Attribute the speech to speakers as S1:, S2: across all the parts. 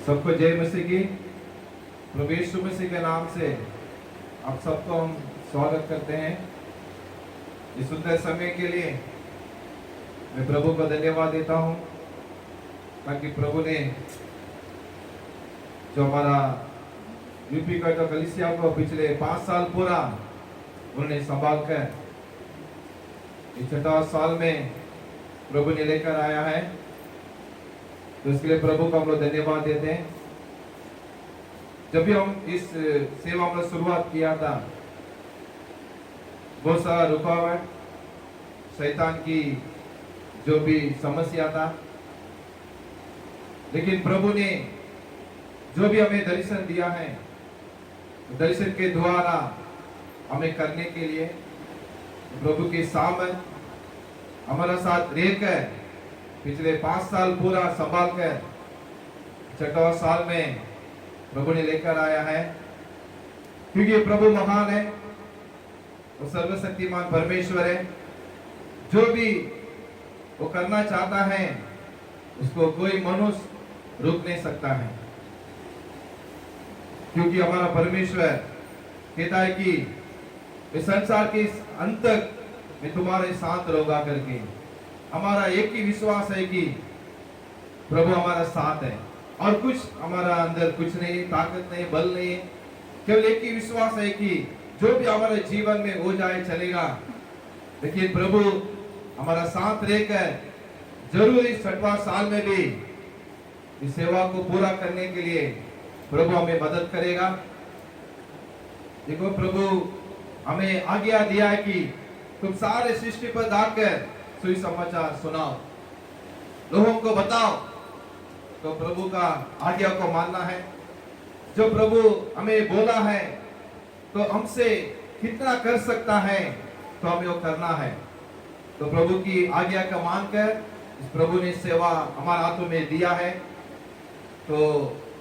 S1: सबको जय मसीह की। प्रभु यीशु मसीह के नाम से आप सबको हम स्वागत करते हैं। इस सुंदर समय के लिए मैं प्रभु को धन्यवाद देता हूँ, ताकि प्रभु ने जो हमारा यूपी का जो कलीसिया को पिछले 5 साल पूरा उन्होंने संभाल कर इस 6वां साल में प्रभु ने लेकर आया है, तो इसके लिए प्रभु को हम लोग धन्यवाद देते हैं। जब भी हम इस सेवा में शुरुआत किया था, बहुत सारा रुकावट, शैतान की जो भी समस्या था, लेकिन प्रभु ने जो भी हमें दर्शन दिया है, दर्शन के द्वारा हमें करने के लिए प्रभु के सामने हमारा साथ रहकर पिछले 5 साल पूरा संभाल कर 6वां साल में प्रभु ने लेकर आया है। क्योंकि प्रभु महान है, वो सर्वशक्तिमान परमेश्वर है। जो भी वो करना चाहता है उसको कोई मनुष्य रोक नहीं सकता है, क्योंकि हमारा परमेश्वर कहता है कि इस संसार के इस अंत तक मैं तुम्हारे साथ रहूंगा करके। हमारा एक ही विश्वास है कि प्रभु हमारा साथ है, और कुछ हमारा अंदर कुछ नहीं, ताकत नहीं, बल नहीं, केवल एक ही विश्वास है कि जो भी हमारे जीवन में हो जाए चलेगा, लेकिन प्रभु हमारा साथ रहकर जरूर इस 6वां साल में भी इस सेवा को पूरा करने के लिए प्रभु हमें मदद करेगा। देखो, प्रभु हमें आज्ञा दिया है कि तुम सारे सृष्टि पर जाकर सुसमाचार सुनाओ, लोगों को बताओ। तो प्रभु का आज्ञा को मानना है। जो प्रभु हमें बोला है तो हमसे कितना कर सकता है, तो हमें वो करना है। तो प्रभु की आज्ञा का मानकर इस प्रभु ने सेवा हमारे हाथों में दिया है। तो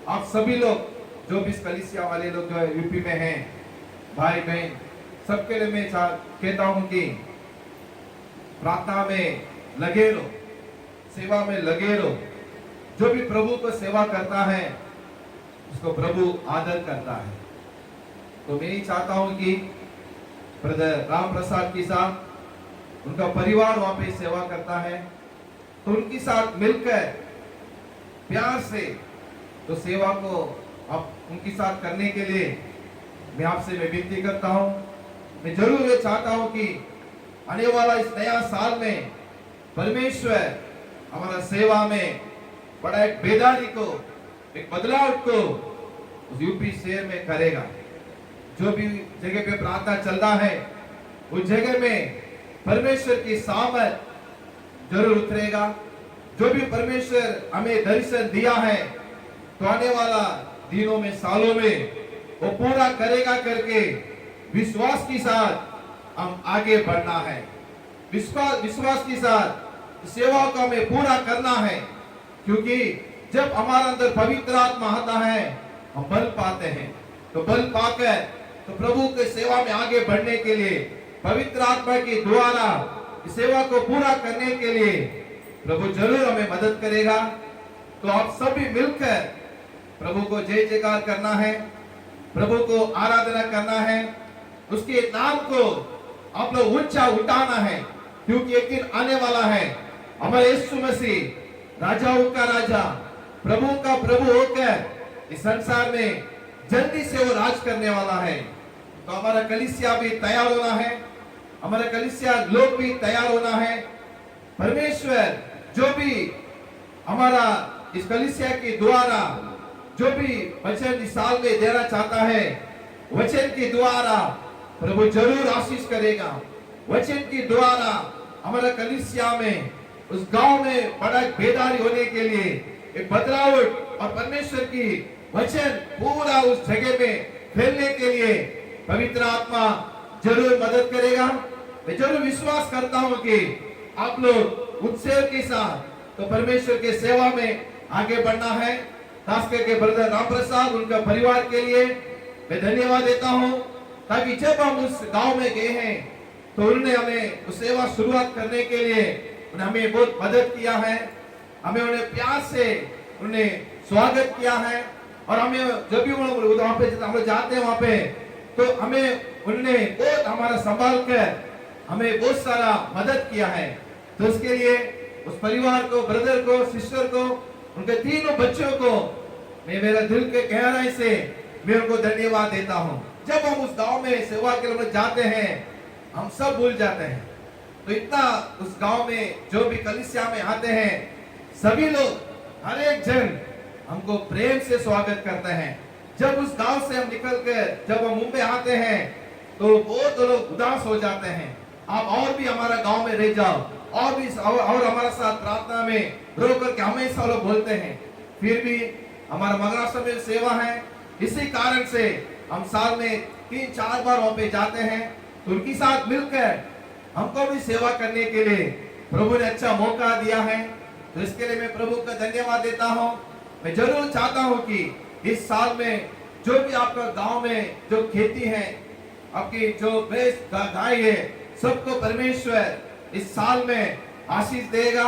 S1: आप सभी लोग जो भी इस कलीसिया वाले लोग जो यूपी में हैं, भाई बहन, सबके लिए मैं कहता हूं कि प्रार्थना में लगे रहो, सेवा में लगे रहो। जो भी प्रभु को सेवा करता है उसको प्रभु आदर करता है। तो मैं ही चाहता हूं कि ब्रदर राम प्रसाद के साथ उनका परिवार वहां पे सेवा करता है, तो उनके साथ मिलकर प्यार से तो सेवा को आप उनके साथ करने के लिए मैं आपसे मैं विनती करता हूं। मैं जरूर ये चाहता हूं कि आने वाला इस नया साल में परमेश्वर हमारा सेवा में बड़ा एक बेदारी को, एक बदलाव को उस यूपी शहर में करेगा। जो भी जगह पे प्रार्थना चल रहा है, उस जगह में परमेश्वर की सामर्थ जरूर उतरेगा। जो भी परमेश्वर हमें दर्शन दिया है, तो आने वाला दिनों में, सालों में वो पूरा करेगा करके विश्वास के साथ हम आगे बढ़ना है। विश्वास के साथ सेवा को हमें पूरा करना है, क्योंकि जब हमारे अंदर पवित्र आत्मा आता है हम बल पाते हैं। तो बल पाकर तो प्रभु की सेवा में आगे बढ़ने के लिए, पवित्र आत्मा के द्वारा सेवा को पूरा करने के लिए प्रभु जरूर हमें मदद करेगा। तो आप सभी मिलकर प्रभु को जय जयकार करना है, प्रभु को आराधना करना है, उसके नाम को आप लोग ऊंचा उठाना है, क्योंकि एक दिन आने वाला है हमारे यीशु मसीह राजाओं का राजा, प्रभु का प्रभु होकर इस संसार में जल्दी से वो राज करने वाला है। तो हमारा कलीसिया भी तैयार होना है, हमारा कलीसिया लोग भी तैयार होना है। परमेश्वर जो भी हमारा इस कलीसिया के द्वारा जो भी वचन इस साल में देना चाहता है, वचन के द्वारा प्रभु जरूर आशीष करेगा। वचन के द्वारा हमारा कलीसिया में, उस गांव में बड़ा बेदारी होने के लिए, एक बदलाव और परमेश्वर की वचन पूरा उस जगह में फैलने के लिए पवित्र आत्मा जरूर मदद करेगा। मैं जरूर विश्वास करता हूं कि आप लोग उत्साह के साथ तो परमेश्वर के सेवा में आगे बढ़ना है। खास करके ब्रदर राम प्रसाद, उनका परिवार के लिए मैं धन्यवाद देता हूं, ताकि जब हम उस गांव में गए हैं तो उन्होंने हमें उस सेवा शुरुआत करने के लिए उन्होंने हमें बहुत मदद किया है। हमें उन्हें प्यार से उन्हें स्वागत किया है। और हमें जब भी वहां पे हम लोग जाते हैं वहां पे, तो हमें उन्होंने बहुत हमारा संभाल कर हमें बहुत सारा मदद किया है। तो उसके लिए उस परिवार को, ब्रदर को, सिस्टर को, उनके तीनों बच्चों को मैं मेरा दिल के गहराई से मैं उनको धन्यवाद देता हूँ। जब हम उस गांव में सेवा के लिए जाते हैं, हम सब भूल जाते हैं। तो इतना उस गांव में जो भी कलीसिया में आते हैं, सभी लोग, हर एक जन हमको प्रेम से स्वागत करते हैं। जब उस गांव से हम निकलकर जब हम मुंबई आते हैं, तो बहुत लोग उदास हो जाते हैं। आप और भी हमारा गांव में रह जाओ, और भी और हमारे साथ प्रार्थना में रो करके हमेशा लोग बोलते हैं। फिर भी हमारा महाराष्ट्र में सेवा है, इसी कारण से हम साल में 3-4 बार वहां पे जाते हैं। तो उनके साथ मिलकर हमको भी सेवा करने के लिए प्रभु ने अच्छा मौका दिया है। तो इसके लिए मैं प्रभु का धन्यवाद देता हूँ। मैं जरूर चाहता हूँ कि इस साल में जो भी आपका गांव में जो खेती है, आपकी जो भैंस गाय है, सबको परमेश्वर इस साल में आशीष देगा।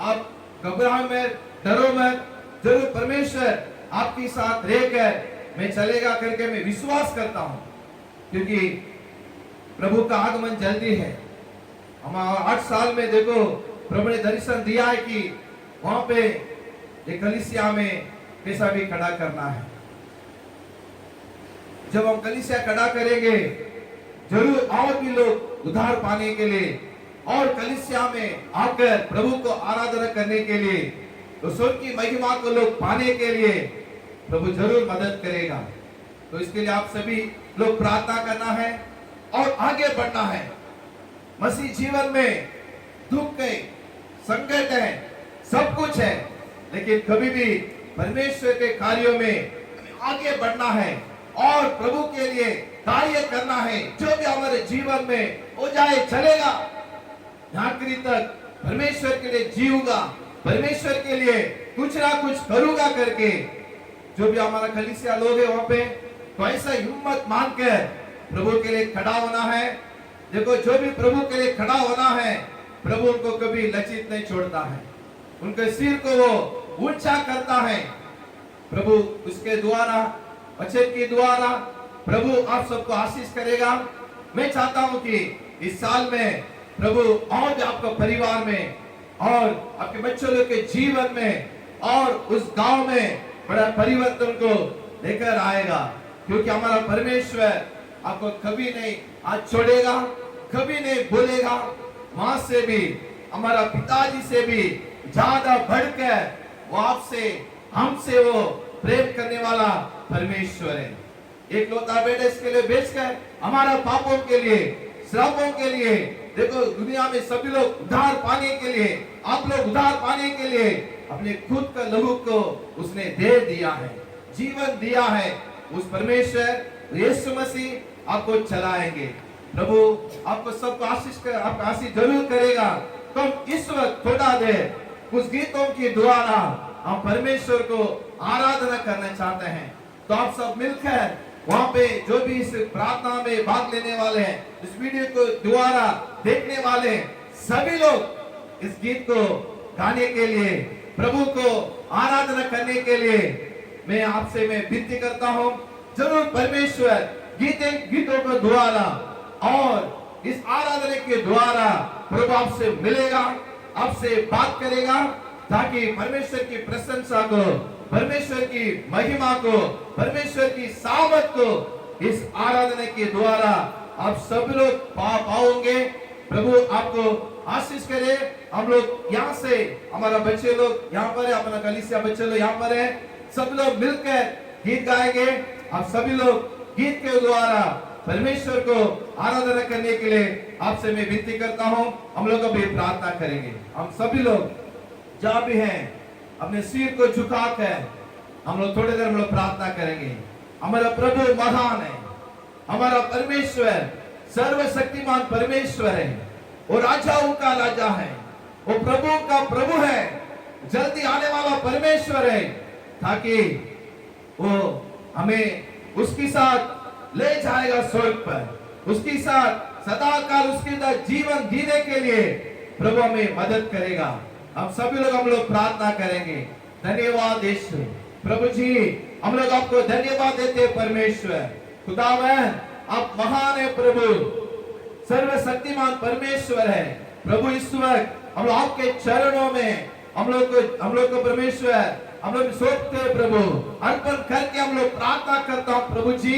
S1: आप घबराओ मत, डरो मत, जरूर परमेश्वर आपके साथ रहकर मैं चलेगा करके मैं विश्वास करता हूं। क्योंकि प्रभु का आगमन जल्दी है। हमारा 8 साल में देखो प्रभु ने दर्शन दिया है कि वहां पे एक कलीसिया में पैसा भी खड़ा करना है। जब हम कलीसिया खड़ा करेंगे, जरूर और भी लोग उद्धार पाने के लिए और कलीसिया में आकर प्रभु को आराधना करने के लिए, तो स्वर्ग की महिमा को लोग पाने के लिए प्रभु जरूर मदद करेगा। तो इसके लिए आप सभी लोग प्रार्थना करना है और आगे बढ़ना है। मसीह जीवन में दुख है, संकट है, सब कुछ है, लेकिन कभी भी परमेश्वर के कार्यों में आगे बढ़ना है और प्रभु के लिए कार्य करना है। जो भी हमारे जीवन में हो जाए चलेगा, आखिरी तक परमेश्वर के लिए जीऊंगा, परमेश्वर के लिए कुछ ना कुछ करूंगा करके जो भी हमारा कलीसिया लोग है वहां पे, तो ऐसा हिम्मत मानकर प्रभु के लिए खड़ा होना है। देखो, जो भी प्रभु के लिए खड़ा होना है, प्रभु उनको कभी लचित नहीं छोड़ता है, उनके सिर को वो ऊंचा करता है। प्रभु उसके द्वारा, वचन के द्वारा प्रभु आप सबको आशीष करेगा। मैं चाहता हूं कि इस साल में प्रभु और भी आपका परिवार में और आपके बच्चों लोग के जीवन में और उस गांव में बड़ा परिवर्तन को लेकर आएगा। क्योंकि हमारा परमेश्वर आपको कभी नहीं आज छोड़ेगा, कभी नहीं भूलेगा। मां से भी, हमारा पिताजी से भी ज्यादा बढ़कर वो आपसे, हमसे वो प्रेम करने वाला परमेश्वर है। एक लौता बेटे इसके लिए बेचकर हमारा पापों के लिए, श्रापों के लिए, देखो दुनिया में सभी लोग उद्धार पाने के लिए, आप लोग उद्धार पाने के लिए अपने खुद का लहू को उसने दे दिया है, जीवन दिया है। उस परमेश्वर यीशु मसीह आपको चलाएंगे। प्रभु आपको सबको आशीष कर, आपका आशीष जरूर करेगा। तो हम इस वक्त थोड़ा देर कुछ गीतों के द्वारा हम परमेश्वर को आराधना करना चाहते हैं। तो आप सब मिलकर वहां पे जो भी इस प्रार्थना में भाग लेने वाले हैं, इस वीडियो को द्वारा देखने वाले सभी लोग इस गीत को गाने के लिए, प्रभु को आराधना करने के लिए मैं आपसे मैं विनती करता हूं। जरूर परमेश्वर गीतों के द्वारा और इस आराधना के द्वारा प्रभु आपसे मिलेगा, आपसे बात करेगा, ताकि परमेश्वर की प्रशंसा को, परमेश्वर की महिमा को, परमेश्वर की सामर्थ को इस आराधना के द्वारा आप सब लोग पाओगे। प्रभु आपको आशीष करे। हम लोग यहाँ से, हमारा बच्चे लोग यहाँ पर है, अपना कलीसिया बच्चे लोग यहाँ पर है, सब लोग मिलकर गीत गाएंगे। आप सभी लोग गीत के द्वारा परमेश्वर को आराधना करने के लिए आपसे मैं विनती करता हूँ। हम लोग अभी प्रार्थना करेंगे। हम सभी लोग जहाँ भी हैं अपने सिर को झुकाकर हम लोग थोड़ी देर हम लोग प्रार्थना करेंगे। हमारा प्रभु महान है, हमारा परमेश्वर सर्वशक्तिमान परमेश्वर है, वो राजाओं का राजा है, वो प्रभु का प्रभु है, जल्दी आने वाला परमेश्वर है, ताकि वो हमें उसके साथ ले जाएगा स्वर्ग पर, उसके साथ सदाकाल उसके साथ जीवन जीने के लिए प्रभु हमें मदद करेगा। हम सभी लोग प्रार्थना करेंगे। धन्यवाद यीशु, प्रभु जी हम लोग आपको धन्यवाद देते हैं परमेश्वर। खुदावन आप महान है प्रभु, सर्वशक्तिमान परमेश्वर है प्रभु। इस वक्त हम लोग आपके चरणों में हम लोग को परमेश्वर हम लोग सौंपते हैं प्रभु, अर्पण करके हम लोग प्रार्थना करता हूं प्रभु जी।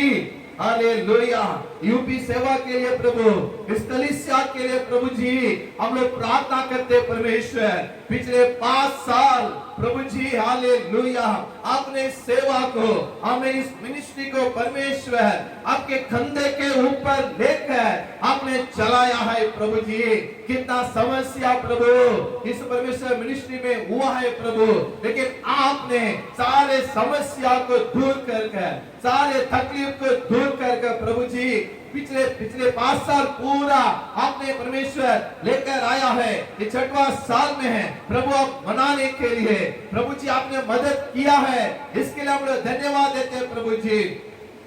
S1: हालेलुया। यूपी सेवा के लिए प्रभु, इस कलीसिया के लिए प्रभु जी हम लोग प्रार्थना करते हैं परमेश्वर। पिछले 5 साल प्रभु जी हालेलुया आपने इस सेवा को, हमें इस मिनिस्ट्री को परमेश्वर आपके कंधे के ऊपर लेकर आपने चलाया है प्रभु जी। कितना समस्या प्रभु इस परमेश्वर मिनिस्ट्री में हुआ है प्रभु, लेकिन आपने सारे समस्या को दूर करके, सारे तकलीफ को दूर करके प्रभु जी पिछले 5 साल पूरा आपने परमेश्वर लेकर आया है। ये 6वां साल में है प्रभु, आप मनाने के लिए प्रभु जी आपने मदद किया है, इसके लिए हम लोग धन्यवाद देते हैं प्रभु जी।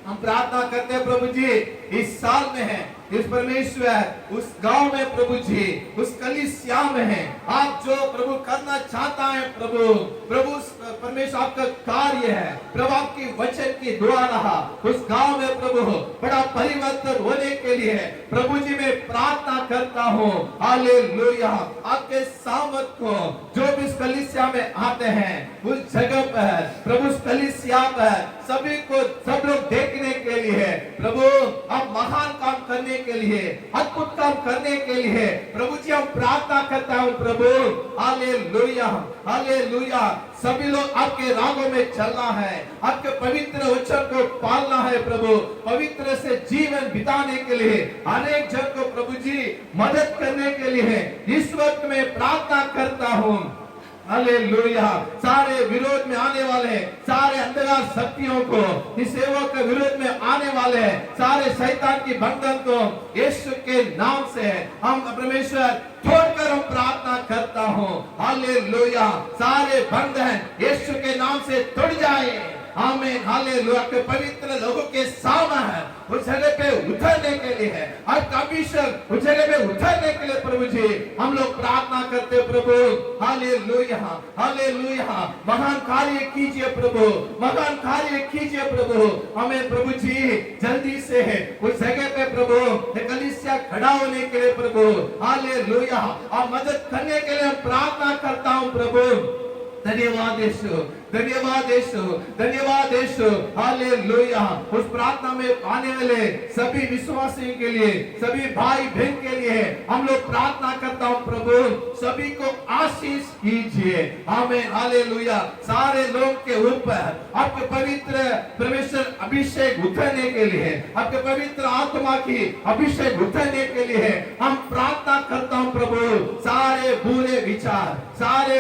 S1: हम प्रार्थना करते हैं प्रभु जी इस साल में है, इस परमेश्वर उस गांव में प्रभु जी, उस कलीसिया में है, आप जो प्रभु करना चाहता है प्रभु, प्रभु परमेश्वर आपका कार्य है प्रभु, आपकी वचन के द्वारा उस गांव में प्रभु बड़ा परिवर्तन होने के लिए प्रभु जी मैं प्रार्थना करता हूँ। हालेलुया। आपके सामर्थ को जो भी इस कलीसिया में आते हैं उस जगह पर प्रभु, उस कलीसिया पर सभी को सब लोग देखने के लिए प्रभु, आप महान काम करने के लिए, अद्भुत काम करने के लिए प्रभु जी हम प्रार्थना करता हूँ प्रभु। Hallelujah hallelujah. सभी लोग आपके रागों में चलना है, आपके पवित्र वचन को पालना है प्रभु, पवित्र से जीवन बिताने के लिए अनेक जन को प्रभु जी मदद करने के लिए इस वक्त में प्रार्थना करता हूँ। हालेलुया। सारे विरोध में आने वाले सारे अंधकार शक्तियों को, इस सेवा के विरोध में आने वाले सारे शैतान की बंधन को यीशु के नाम से हम परमेश्वर छोड़कर हम प्रार्थना करता हूँ। हालेलुया। सारे बंधन यीशु के नाम से टूट जाए। आमीन। हालेलुया। के पवित्र लोगों के सामने उस जगह पे उतरने के लिए है, आपका अभिषेक उस जगह पे उतरने के लिए प्रभु जी हम लोग प्रार्थना करते प्रभु। Hallelujah hallelujah. महान कार्य कीजिए प्रभु, महान कार्य कीजिए प्रभु। हमें प्रभु जी जल्दी से है उस जगह पे प्रभु कलीसिया खड़ा होने के लिए प्रभु, हालेलुया आप मदद करने के लिए प्रार्थना करता हूँ प्रभु। धन्यवाद यीशु, धन्यवाद यीशु, धन्यवाद यीशु। हालेलुया। उस प्रार्थना में आने वाले सभी विश्वासियों के लिए, सभी भाई बहन के लिए हम लोग प्रार्थना करता हूँ प्रभु, सभी को आशीष कीजिए। आमीन। हालेलुया। सारे लोग के ऊपर आपके पवित्र परमेश्वर अभिषेक उतरने के लिए, आपके पवित्र आत्मा की अभिषेक उतरने के लिए हम प्रार्थना करता हूँ प्रभु। सारे बुरे विचार, सारे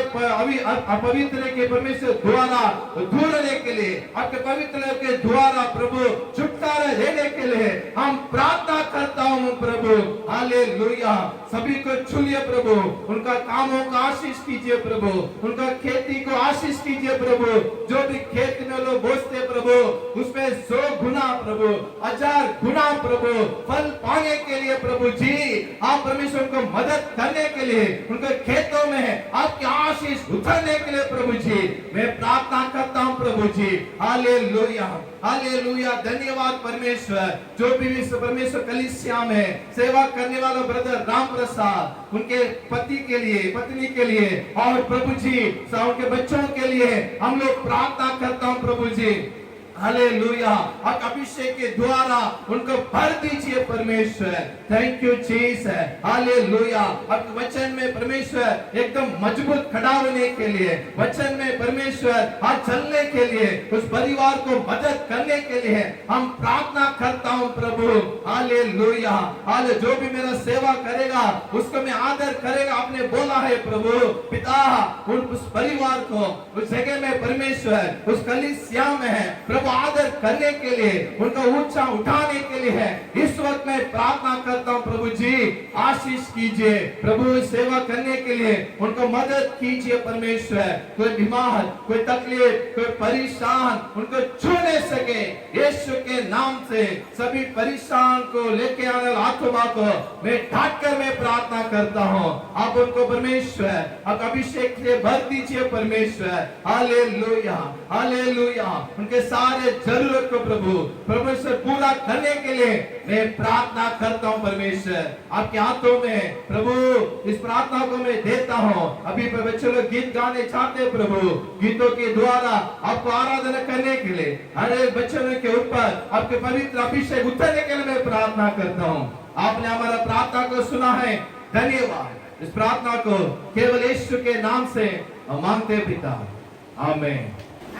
S1: अपवित्र के परमेश्वर द्वारा दूर रहने के लिए, आपके पवित्र के द्वारा प्रभु छुटकारा देने के लिए हम प्रार्थना करता हूँ प्रभु। हालेलुया। सभी को छूलिए प्रभु, उनका कामों का आशीष कीजिए प्रभु, उनका खेती को आशीष कीजिए प्रभु। जो भी खेत में लोग बोसते प्रभु उसमें 100 गुना प्रभु, 1000 गुना प्रभु फल पाने के लिए प्रभु जी आप परमेश्वर को मदद करने के लिए, उनके खेतों में आपकी आशीष उतरने के लिए प्रभु जी मैं प्रार्थना करता हूँ प्रभु जी। Hallelujah hallelujah. धन्यवाद परमेश्वर। जो भी परमेश्वर कलीसिया में सेवा करने वाला ब्रदर राम प्रसाद, उनके पति के लिए, पत्नी के लिए और प्रभु जी उनके बच्चों के लिए हम लोग प्रार्थना करता हूँ प्रभु जी। हालेलुया। आप अभिषेक के द्वारा उनको भर दीजिए परमेश्वर। Thank you Jesus. हालेलुया। आपके वचन में परमेश्वर एकदम मजबूत खड़ा होने के लिए, वचन में परमेश्वर आज चलने के लिए, उस परिवार को मदद करने के लिए हम प्रार्थना करता हूँ प्रभु। हालेलुया। हाले जो भी मेरा सेवा करेगा उसको मैं आदर करेगा आपने बोला है प्रभु। पिता उस परिवार को उस जगह में परमेश्वर उस कलीसिया में है प्रभु आदर करने के लिए, उनका ऊंचा उठाने के लिए है। इस वक्त मैं प्रार्थना करता हूँ प्रभु जी आशीष कीजिए प्रभु, सेवा करने के लिए उनको मदद कीजिए परमेश्वर। कोई बीमार, कोई तकलीफ, कोई परेशान उनको छू नहीं सके यीशु के नाम से सभी परेशान को लेके आने वाले आत्मा को मैं ढांक कर मैं प्रार्थना करता हूँ। आप उनको परमेश्वर आप अभिषेक से भर दीजिए परमेश्वर। Hallelujah hallelujah. उनके सारे जरूरत को प्रभु परमेश्वर पूरा करने के लिए मैं प्रार्थना करता हूँ परमेश्वर। आपके हाथों में प्रभु इस प्रार्थना को मैं देता हूँ। अभी बच्चे लोग गीत गाने चाहते हैं प्रभु, गीतों के द्वारा आपको आराधना करने के लिए हर एक बच्चों के ऊपर आपके पवित्र अभिषेक उतरने के लिए मैं प्रार्थना करता हूँ। आपने हमारा प्रार्थना को सुना है, धन्यवाद। इस प्रार्थना को केवल यीशु के नाम से हम मांगते हैं पिता, आमीन।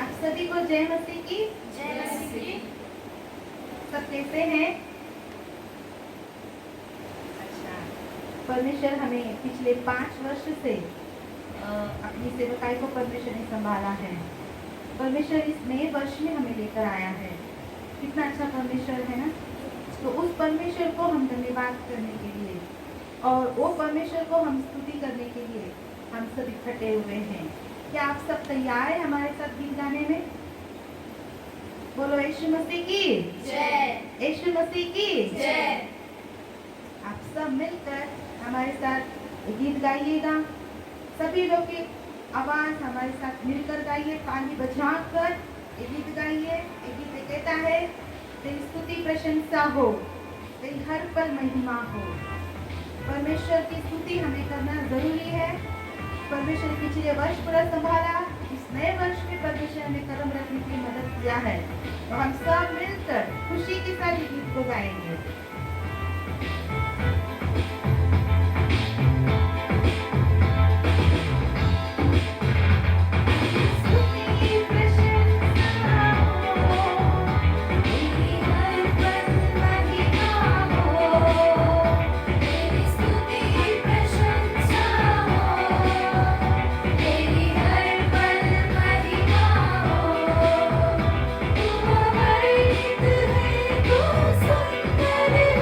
S2: आप सभी को जय मसीह की।
S3: जय मसीह।
S2: सब कैसे हैं? अच्छा, परमेश्वर हमें पिछले 5 वर्ष से अपनी सेवकाई को परमेश्वर ने संभाला है। परमेश्वर इस नए वर्ष में हमें लेकर आया है। कितना अच्छा परमेश्वर है ना। तो उस परमेश्वर को हम धन्यवाद करने के लिए और वो परमेश्वर को हम स्तुति करने के लिए हम सब इकट्ठे हुए हैं। क्या आप सब तैयार हैं हमारे साथ गीत गाने में? बोलो यीशु मसीह की
S3: जय।
S2: यीशु मसीह की
S3: जय।
S2: आप सब मिलकर हमारे साथ गीत गाइएगा। सभी लोग की आवाज हमारे साथ मिलकर गाइए, ताली बजाकर ये गीत गाइए। ये गीत कहता है, तेरी स्तुति प्रशंसा हो, तेरी हर पल महिमा हो। परमेश्वर की स्तुति हमें करना जरूरी है। परमेश्वर ने पिछले वर्ष पूरा संभाला, इस नए वर्ष में परमेश्वर ने कदम रखने की मदद किया है। तो हम सब मिलकर खुशी के साथ ये गीत को गाएंगे।
S3: सुंदर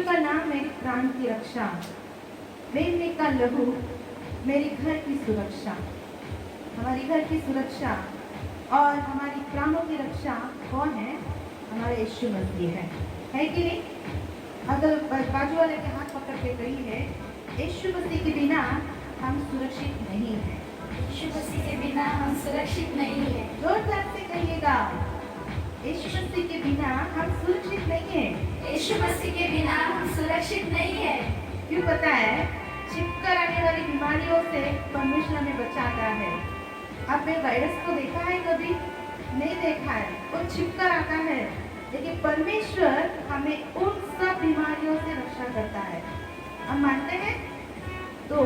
S2: का नाम मेरी प्राण की रक्षा, मेमने का लहू मेरे घर की सुरक्षा। हमारी घर की सुरक्षा और हमारी प्राणों की रक्षा कौन है? हमारे यीशु मसीह है कि नहीं? अगर बाजू वाले के हाथ पकड़ के कही है, यीशु मसीह के बिना हम सुरक्षित नहीं हैं।
S3: यीशु मसीह के बिना हम सुरक्षित नहीं है।
S2: जोरदार से कहिएगा, यीशु मसीह के बिना हम सुरक्षित नहीं हैं।
S3: यीशु मसीह के बिना हम सुरक्षित नहीं है।
S2: क्यों पता है? छिपकर आने वाली बीमारियों से परमेश्वर हमें बचाता है। आपने वायरस को देखा है कभी? नहीं देखा है, वो छिपकर आता है, लेकिन परमेश्वर हमें उन सब बीमारियों से रक्षा करता है। हम मानते हैं? तो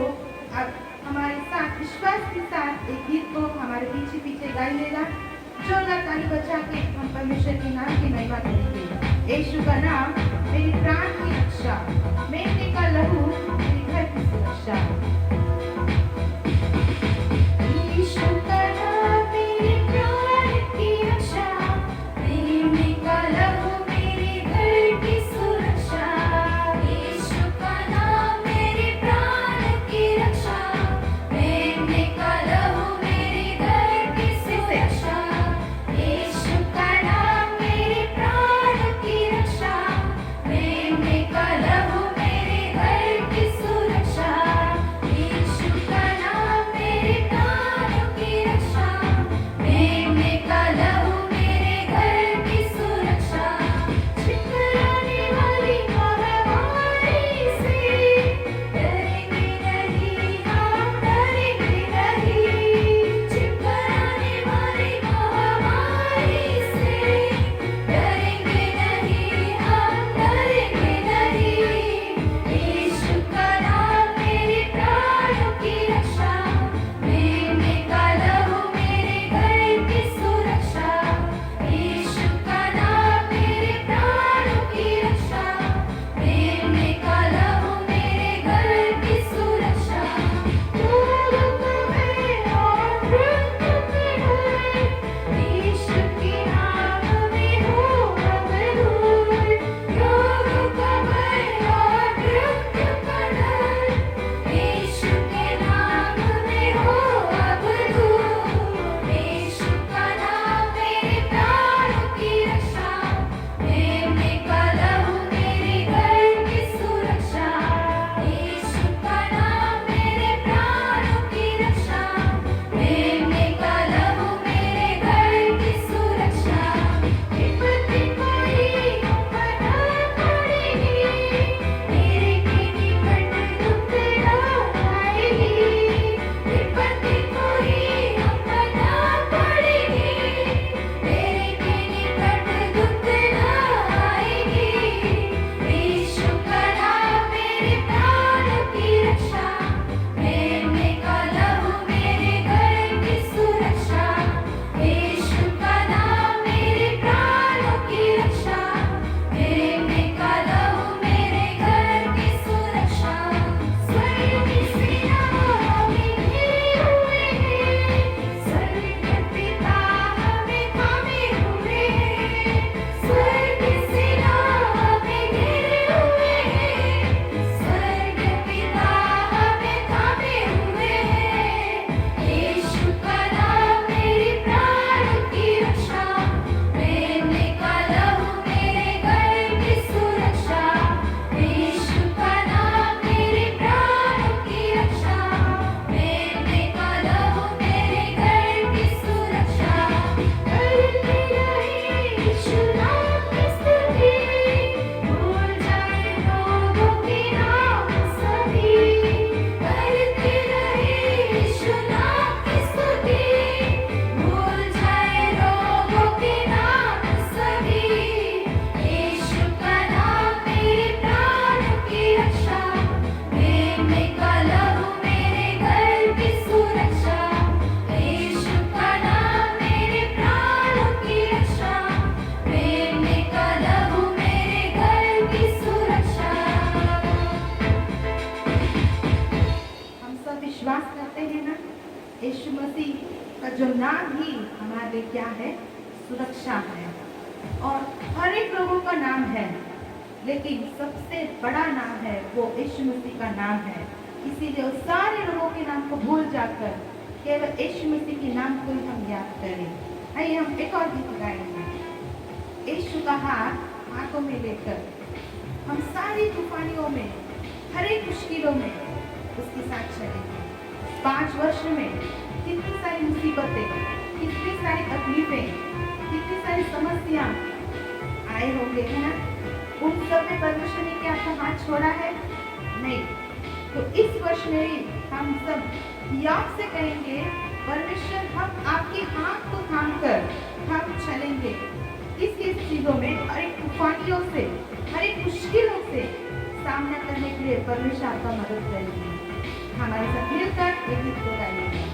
S2: अब हमारे साथ विश्वास के साथ एक गीत को हमारे पीछे पीछे गाइएगा। जोरदार ताली बजा के हम परमेश्वर के नाम की महिमा करेंगे। यीशु का नाम मेरी प्राण की रक्षा, मेमने का लहू मेरी घर की सुरक्षा।
S3: यीशु का नाम मेरे प्राण की रक्षा, मेमने का लहू मेरे घर की सुरक्षा। यीशु का नाम मेरे प्राण की रक्षा, मेमने का लहू मेरे घर की सुरक्षा। यीशु का नाम मेरे प्राण की रक्षा, मेमने का लहू मेरे घर की सुरक्षा। यीशु का नाम मेरे प्राण की रक्षा, मेमने का लहू मेरे घर की सुरक्षा। छिपकराने वाली महामारी से डरेंगे नहीं, हम डरेंगे नहीं। छिपकराने वाली महामारी से डरेंगे नहीं, हम डरेंगे नहीं। यीशु का नाम मेरे प्राणों की रक्षा, मेमने का लहू मेरे घर की सुरक्षा। यीशु का नाम मेरे प्राणों की रक्षा, मेमने का लहू मेरे घर की सुरक्षा। दूर तुम्हें और मृत्यु के डर, यीशु के नाम में हो अब दूर। योग का भय और मृत्यु का डर, यीशु के नाम में हो अब दूर। यीशु का नाम मेरे प्राणों की रक्षा, मेमने का लहू मेरे घर की सुरक्षा। यीशु का नाम मेरे प्राणों की रक्षा, मेमने का लहू मेरे घर की सुरक्षा। विपत्ति कोई बना पड़ेगी, मेरे के निकट दुख न आएगी। विपत्ति कोई बना पड़ेगी, मेरे के निकट दुख न आएगी। यीशु का नाम मेरे प्राणों की रक्षा, मेमने का लहू मेरे घर की सुरक्षा। यीशु का नाम मेरे प्राणों की रक्षा, मेमने का लहू मेरे घर की सुरक्षा। स्वर्ग की सेना हमें घेरे हुए है, स्वर्ग पिता हमें थामे हुए है। स्वर्ग की सेना हमें घेरे हुए है, स्वर्ग पिता हमें थामे हुए है। यीशु का नाम मेरे प्राणों की रक्षा, मेमने का लहू मेरे घर की सुरक्षा। यीशु का नाम मेरे प्राणों की रक्षा, मेमने का लहू मेरे घर की सुरक्षा। करते रहे यीशु नाम की स्तुति, भूल जाए रोगों के नाम सभी। करते रहे यीशु नाम की स्तुति, भूल जाए रोगों के नाम सभी। यीशु का नाम मेरे प्राणों की रक्षा, मेमने का लहू मेरे घर की सुरक्षा। यीशु का नाम मेरे प्राणों की रक्षा, मेमने का लहू मेरे घर की सुरक्षा।
S2: हम सब विश्वास करते हैं ना, यीशु मसीह का जो नाम ही हमारे लिए क्या है? सुरक्षा है। और हर एक लोगों का नाम है, लेकिन सबसे बड़ा नाम है वो यीशु मसीह का नाम है। इसीलिए उस सारे लोगों के नाम को भूल जाकर केवल यीशु मसीह के नाम को ही हम याद करें। आइए हम एक और गीत गाएंगे। यीशु का हाथ हाथों में लेकर हम सारी तूफानियों में, हर एक मुश्किलों में उसके साथ चलेंगे। 5 वर्ष में कितनी सारी मुसीबतें, कितनी सारी तकलीफें, कितनी सारी समस्या आए होंगे, है ना? उन सब में परमेश्वर ने क्या आपका हाथ छोड़ा है? नहीं। तो इस वर्ष में भी हम सब याद से कहेंगे, परमेश्वर हम आपके हाथ को थाम कर हम चलेंगे। किस चीजों में, हर एक तूफानियों से, हर एक मुश्किलों से सामना करने के लिए परमेश्वर आपका मदद करेंगे। हमारे साथ मिलकर एक गीत को गाइए।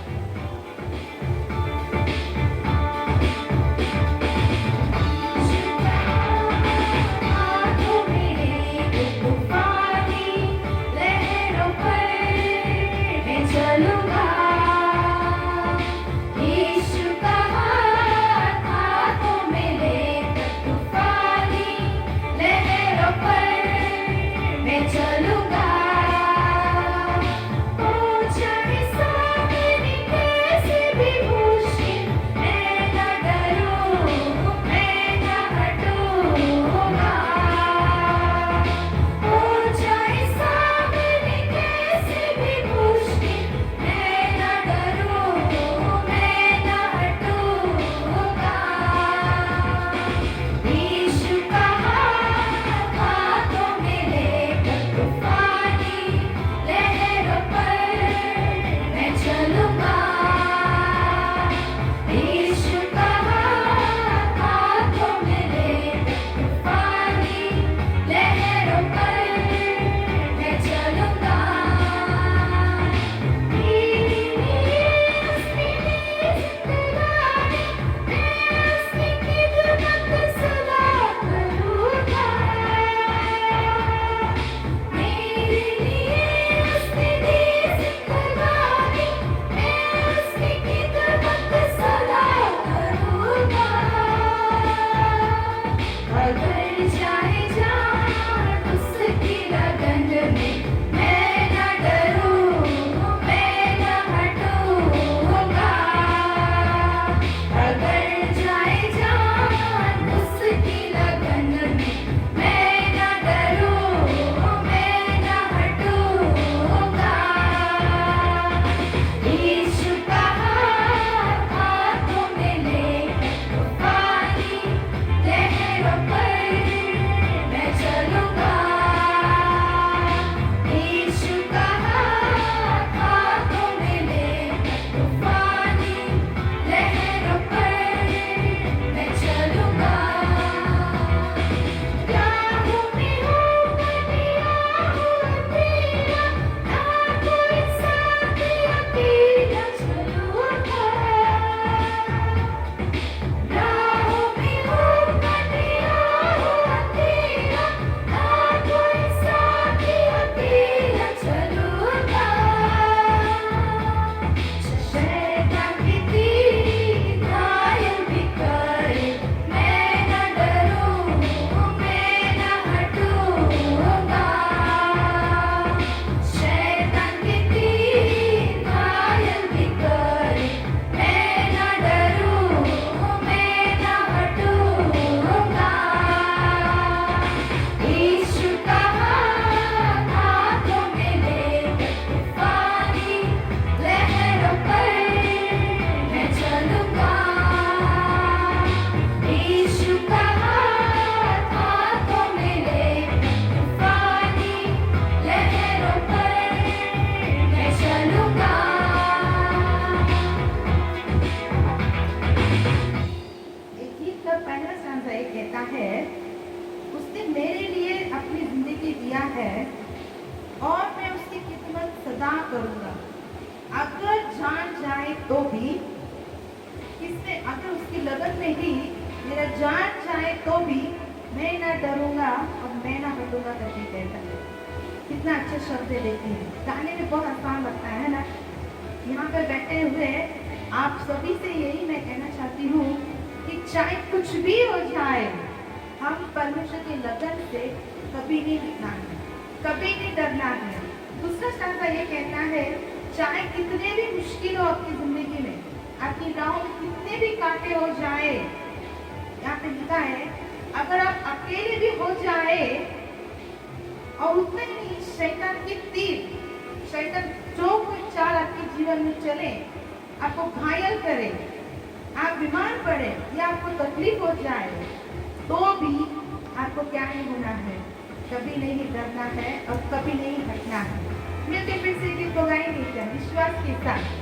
S2: करूंगा। अगर जान जाए तो भी, किसने अगर उसकी लगन में ही मेरा जान जाए तो भी मैं ना डरूंगा और मैं ना हटूंगा करके कहता है। कितना अच्छे शब्द है, देखिए गाने में बहुत आसान लगता है ना। यहाँ पर बैठे हुए आप सभी से यही मैं कहना चाहती हूँ कि चाहे कुछ भी हो जाए, हम परमेश्वर के लगन से कभी नहीं हटना है, कभी नहीं डरना है। दूसरा stanza ये कहता है, चाहे कितने भी मुश्किल हो आपकी जिंदगी में, आपकी राहों में कितने भी कांटे हो जाए, यहाँ पे लिखा है अगर आप अकेले भी हो जाए और उतने ही शैतान की तीर, शैतान जो कोई चाल आपके जीवन में चले, आपको घायल करे, आप बीमार पड़े या आपको तकलीफ हो जाए, तो भी आपको क्या नहीं होना है, कभी नहीं डरना है और कभी नहीं हटना है। मिलके फिर से गीत को गाएंगे क्या विश्वास के साथ।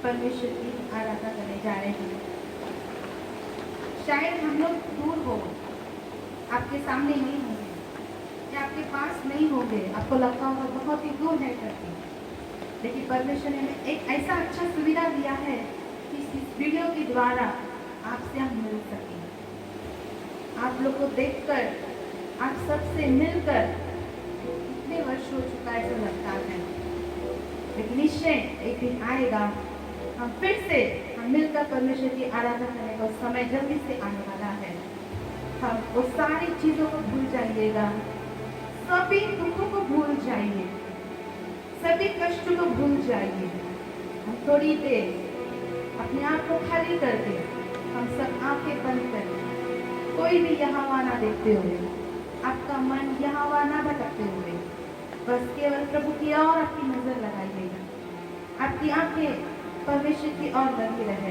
S2: परमेश्वर की आराधना करने जा रहे हैं। शायद हम लोग दूर हो, आपके सामने नहीं होंगे या आपके पास नहीं होंगे, आपको लगता होगा बहुत ही दूर है करके, लेकिन परमेश्वर ने हमें एक ऐसा अच्छा सुविधा दिया है कि इस वीडियो के द्वारा आपसे हम मिल सकें। आप लोग को देखकर, आप सबसे मिलकर कितने वर्ष हो चुका है ऐसा लगता है, लेकिन निश्चय एक दिन आएगा हम फिर से हम मिलकर परमेश्वर की आराधना करने का समय जल्दी से आने वाला है। हम वो सारी चीजों को भूल जाइएगा, सभी दुखों को भूल जाइए, सभी कष्टों को भूल जाइए। हम थोड़ी देर अपने आप को खाली करके हम सब आंखें बंद करके, कोई भी यहाँ वहाँ ना देखते हुए, आपका मन यहाँ वहाँ ना भटकते हुए, बस केवल प्रभु की ओर आपकी नजर लगाइएगा। आपकी आंखें परमेश्वर की ओर लगी रहे,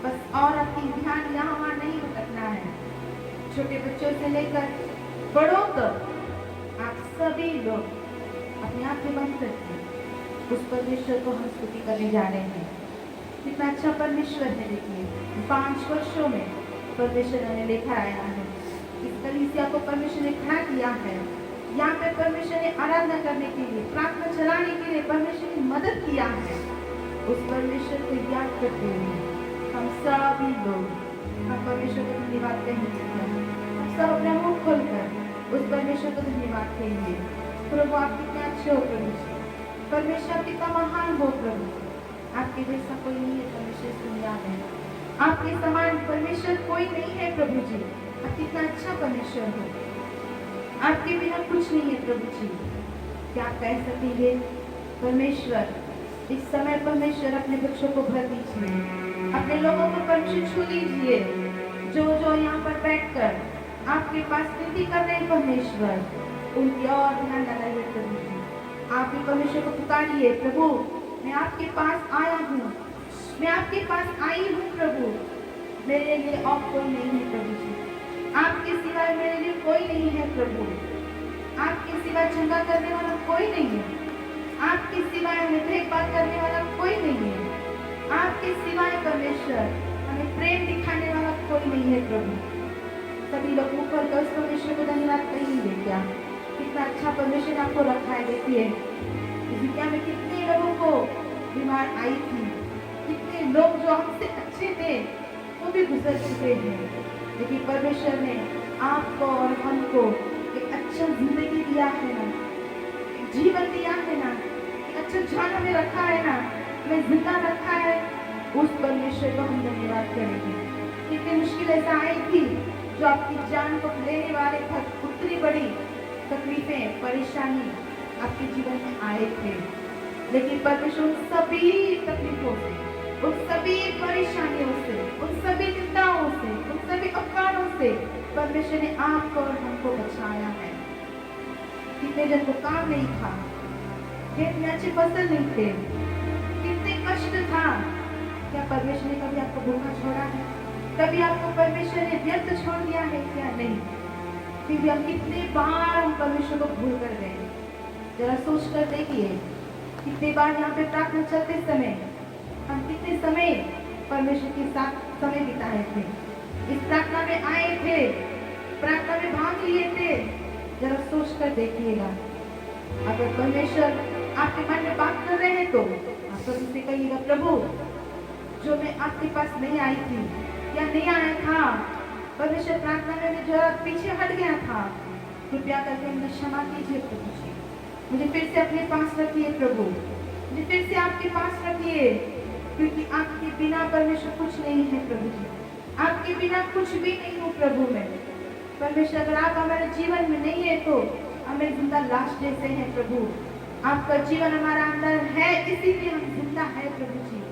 S2: बस और आपकी ध्यान यहाँ वहाँ नहीं भटकना है। छोटे बच्चों से लेकर बड़ों तक आप सभी लोग अपने आप में बंद करके उस परमेश्वर को हम स्तुति करने जा रहे हैं। कितना अच्छा परमेश्वर है। देखिए 5 वर्षों में परमेश्वर ने लेकर आया है, इस कलीसिया को परमेश्वर ने खड़ा किया है। यहाँ पे परमेश्वर ने आराधना करने के लिए, प्रार्थना चलाने के लिए परमेश्वर ने मदद किया है। उस परमेश्वर को याद करते हुए हम सभी लोग हम परमेश्वर को धन्यवाद कहेंगे। हम सब अपना मुंह खोलकर उस परमेश्वर को धन्यवाद कहेंगे। प्रभु आप कितने अच्छे हो प्रभु जी, परमेश्वर कितना महान हो प्रभु, आपके जैसा कोई नहीं है परमेश्वर इस दुनिया में, आपके समान परमेश्वर कोई नहीं है प्रभु जी। आप कितना अच्छा परमेश्वर हो, आपके बिना कुछ नहीं है प्रभु जी। क्या आप कह सकेंगे परमेश्वर इस समय परमेश्वर अपने बच्चों को भर दीजिए, अपने लोगों को परमेश्वर छू लीजिए, जो जो यहाँ पर बैठकर आपके पास विनती कर रहे हैं परमेश्वर, उनकी और ध्यान लगाइए प्रभु जी। आप भी परमेश्वर को पुकारिए, प्रभु मैं आपके पास आया हूँ, मैं आपके पास आई हूँ प्रभु, मेरे लिए और कोई नहीं है प्रभु जी, आपके सिवाय मेरे लिए कोई नहीं है प्रभु, आपके सिवाय चंगा करने वाला कोई नहीं है, आपके सिवाय हमें देखभाल करने वाला कोई नहीं है, आपके सिवाय परमेश्वर हमें प्रेम दिखाने वाला कोई नहीं है प्रभु। सभी लोग मुख खोलकर उस परमेश्वर को धन्यवाद कहेंगे। क्या कितना अच्छा परमेश्वर आपको रखा है। देखिए इस दुनिया में कितने लोगों को बीमार आई थी, कितने लोग जो हमसे अच्छे थे वो भी गुजर चुके हैं, लेकिन परमेश्वर ने आपको और हमको एक अच्छा जिंदगी दिया है ना, एक जीवन दिया है ना, एक अच्छा जान हमें रखा है ना, हमें जिंदा रखा है। उस परमेश्वर को हम धन्यवाद करेंगे। कितनी मुश्किल ऐसा आई थी जो आपकी जान को लेने वाले था, उतनी बड़ी तकलीफें परेशानी आपके जीवन में आए थे, लेकिन परमेश्वर उन सभी तकलीफों से, उन सभी परेशानियों से, उन सभी चिंताओं से, उन सभी अफवाहों से परमेश्वर ने आपको और हमको बचाया है। कितने जन को काम नहीं था, खेत में अच्छी फसल नहीं थे, कितने कष्ट था, क्या परमेश्वर ने कभी आपको भूखा छोड़ा है? कभी आपको परमेश्वर ने व्यर्थ छोड़ दिया है क्या? नहीं। फिर भी हम कितने बार हम परमेश्वर को भूल कर गए। जरा सोच कर देखिए, कितने बार यहाँ पे प्रार्थना चलते समय हम कितने समय परमेश्वर के साथ समय बिताए थे, इस प्रार्थना में आए थे, प्रार्थना में भाग लिए थे। जरा सोच कर देखिएगा। अगर परमेश्वर आपके मन में बात कर रहे हैं तो आप तो उनसे कहिएगा, प्रभु जो मैं आपके पास नहीं आई थी या नहीं आया था, परमेश्वर प्रार्थना में मैं जरा पीछे हट गया था, कृपया करके मुझे क्षमा कीजिए प्रभु जी, मुझे फिर से अपने पास रखिए प्रभु, मुझे फिर से आपके पास रखिए, क्योंकि आपके बिना परमेश्वर कुछ नहीं है प्रभु जी, आपके बिना कुछ भी नहीं हूँ प्रभु मैं। परमेश्वर अगर आप हमारे जीवन में नहीं है तो हमें जिंदा लाश जैसे हैं प्रभु, आपका जीवन हमारा अंदर है इसीलिए हम जिंदा है प्रभु जी,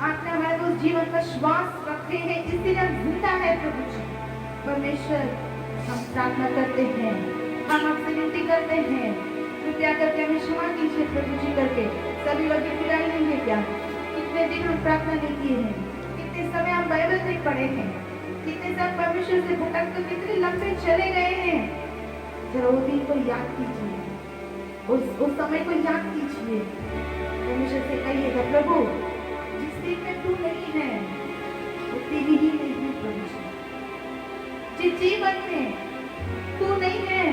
S2: आपने हमारे उस जीवन का श्वास रखे हैं इसीलिए हम जिंदा है प्रभु जी। परमेश्वर हम प्रार्थना करते हैं, हम आपसे विनती करते हैं, कृपया करके हमें क्षमा कीजिए प्रभु जी करके। सभी लोग विदाई लेंगे क्या? कितने दिन हम प्रार्थना नहीं किए हैं, कितने समय हम बाइबल नहीं पढ़े हैं, कितने समय परमेश्वर से भटक कर कितने लंबे चले गए हैं। जरा वो दिन को याद कीजिए, उस समय को याद कीजिए। परमेश्वर से कहिएगा, प्रभु जिस दिन में तू नहीं है वो तेरी ही नहीं है प्रभु जी, जिस जीवन में तू नहीं है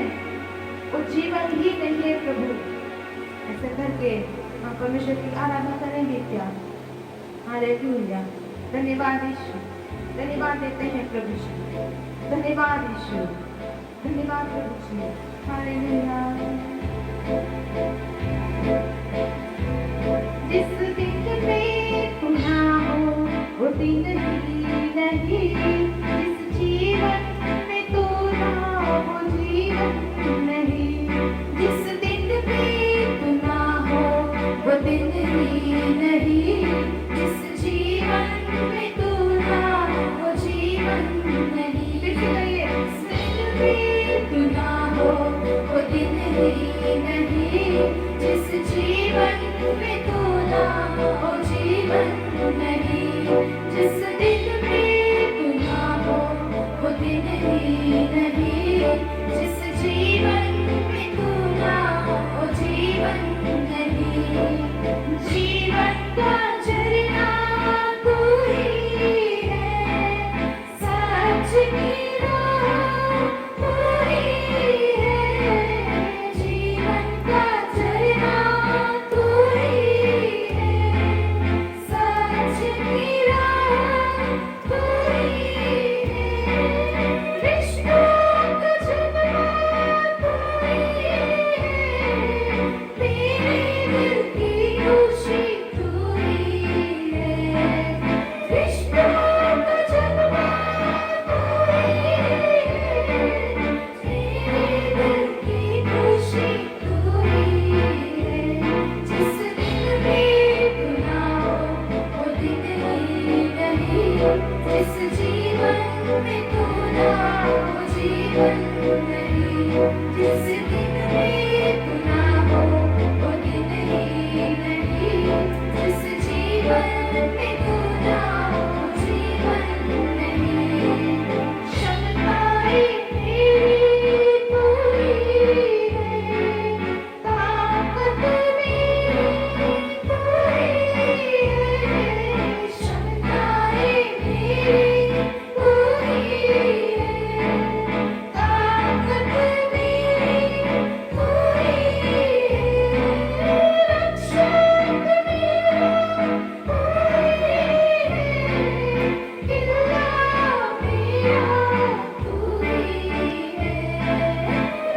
S2: वो जीवन ही नहीं है प्रभु। ऐसे करके हम परमेश्वर की आराधना करेंगे क्या? हालेलुया। धन्यवाद यीशु, धन्यवाद देते हैं प्रभु जी, धन्यवाद यीशु, धन्यवाद प्रभु जी। हालेलुया। जिस दिन में तू ना हो वो दिन ही नहीं, जिस जीवन में तू ना हो वो जीवन नहीं, जिस दिन में तू ना हो वो दिन ही नहीं, जिस जीवन में तू ना हो वो जीवन नहीं। फिर से कहिए, जिस दिन में तू ना हो वो दिन ही नहीं, जिस जीवन में तू ना हो वो जीवन नहीं, जिस दिन में तू ना हो वो दिन ही नहीं, जिस जीवन में तू
S3: जिस जीवन में तू ना हो जीवन नहीं, जिस दिन में तू ना हो वो दिन ही नहीं, जिस जीवन में तू ना हो जीवन नहीं। क्षमताएं तेरी पूरी है, ताकत मेरी पूरी है, क्षमताएं मेरी पूरी है, ताकत मेरी पूरी है, रक्षक मेरा पूरी है, किल्ला मेरा पूरी है,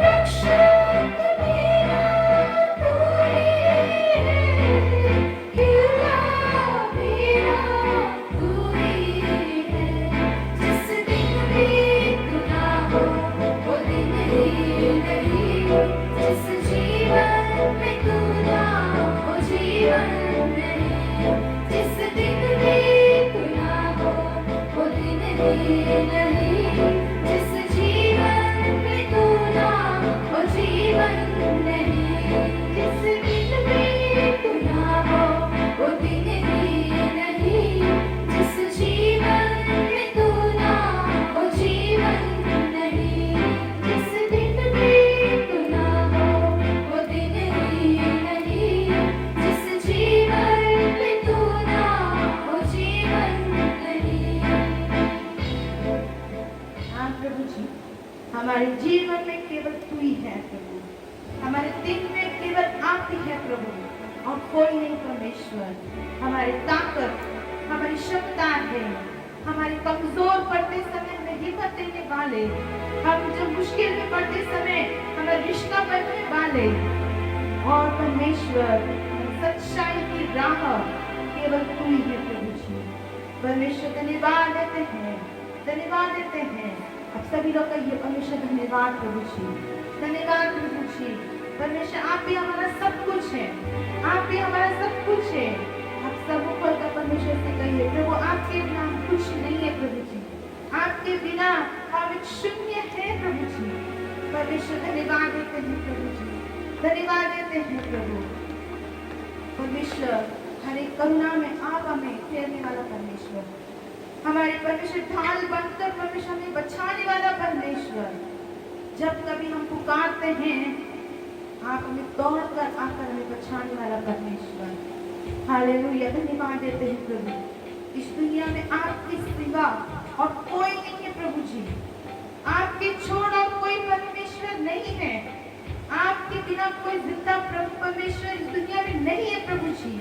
S3: रक्षक मेरा पूरी है, किल्ला मेरा पूरी है। जिस दिन भी तू ना हो वो दिन ही नहीं, जिस जीवन में तू ना हो जीवन नहीं, जिस दिन भी तू ना हो वो दिन ही नहीं, जिस जीवन में तू ना हो जीवन नहीं, जिस दिन भी तू ना हो वो दिन ही नहीं, जिस जीवन में तू ना हो जीवन नहीं, जिस दिन भी तू ना हो वो दिन ही नहीं, जिस जीवन में तू ना हो जीवन नहीं।
S2: हाँ प्रभु जी, हमारे जीवन में केवल तू ही है प्रभु, हमारे दिन में केवल आप ही है प्रभु और कोई नहीं परमेश्वर। हमारी ताकत, हमारी क्षमता है, हमारे कमजोर पड़ते समय हमें हिम्मत देने वाले, हम जब मुश्किल में पड़ते समय हमें रिश्ता बनने वाले और परमेश्वर सच्चाई की राह केवल तू ही है प्रभु जी। परमेश्वर धन्यवाद देते हैं, धन्यवाद देते हैं। अब सभी लोग कहिए परमेश्वर धन्यवाद प्रभु जी, धन्यवाद प्रभु जी। परमेश्वर आप भी हमारा सब कुछ है, आप भी हमारा सब कुछ है। आप सब ऊपर का परमेश्वर से कहिए प्रभु आपके बिना हम कुछ नहीं है प्रभु जी, आपके बिना हम एक शून्य है प्रभु जी। परमेश्वर धन्यवाद देते हैं प्रभु जी, धन्यवाद देते हैं प्रभु। परमेश्वर हर एक करुणा में आप हमें फेरने वाला परमेश्वर, हमारे परमेश्वर ढाल बनकर परमेश्वर हमें बचाने वाला परमेश्वर। जब कभी हम पुकारते हैं आप हमें दौड़ कर आकर हमें बचाने वाला परमेश्वर। हालेलुया, धन्यवाद देते हैं प्रभु। इस दुनिया में आपकी सिवा और कोई नहीं है प्रभु जी, आपके छोड़ा कोई परमेश्वर नहीं है, आपके बिना कोई जिंदा प्रभु परमेश्वर इस दुनिया में नहीं है प्रभु जी,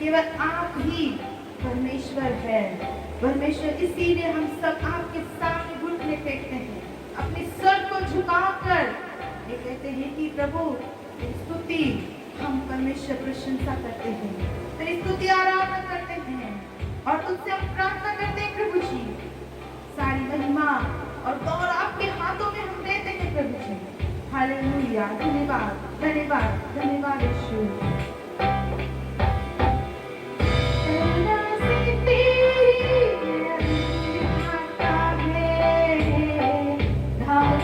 S2: केवल आप ही परमेश्वर है परमेश्वर। इसीलिए हम सब आपके सामने घुटने टेकते हैं, अपने सर को झुकाकर ये कहते हैं कि प्रभु तेरी स्तुति हम परमेश्वर प्रशंसा करते हैं, तेरी स्तुति आराधना करते हैं और तुझसे हम प्रार्थना करते हैं प्रभु जी। सारी महिमा और गौर आपके हाथों में हम देते हैं प्रभु जी। हालेलुया, धन्यवाद धन्यवाद धन्यवाद यीशु।
S3: हाय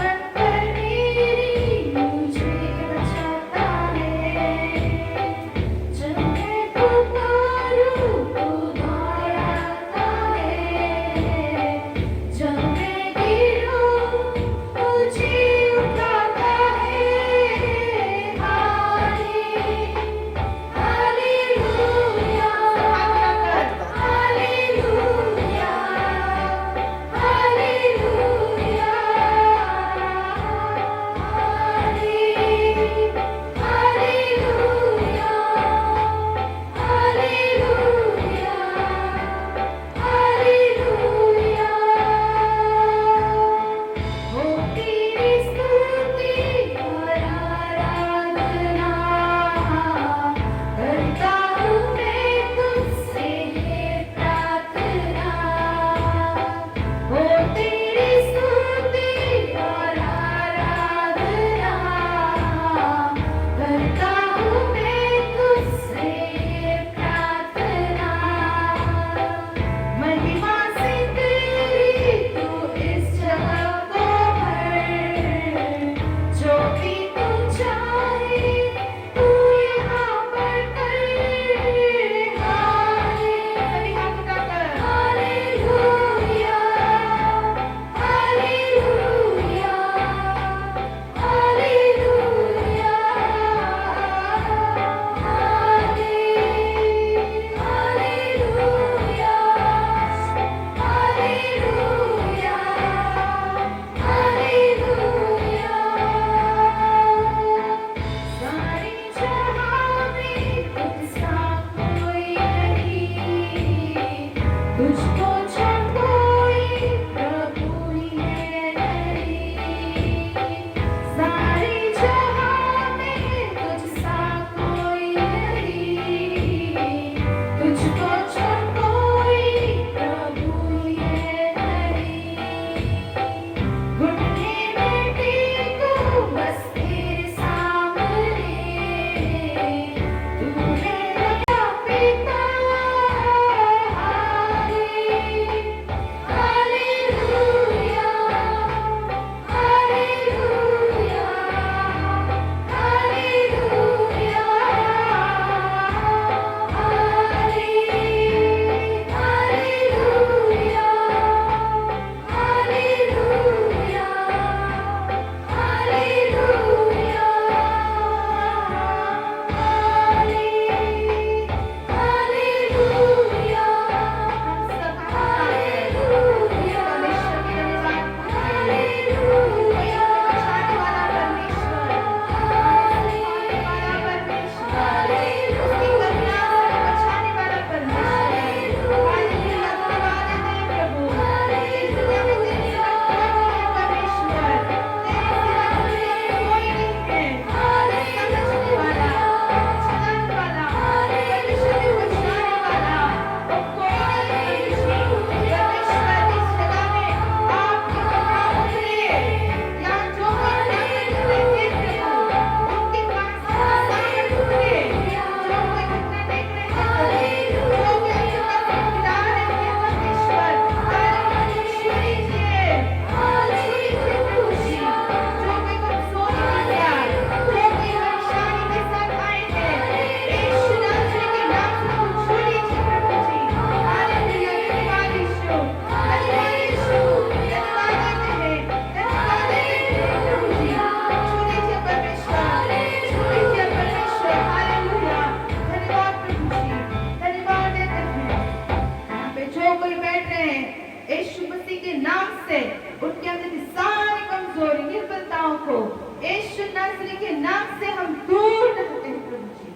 S2: नाम से उनके अंदर की सारी कमजोरी निर्बलताओं को यीशु नासरी के नाम से हम दूर करते हैं प्रभु जी।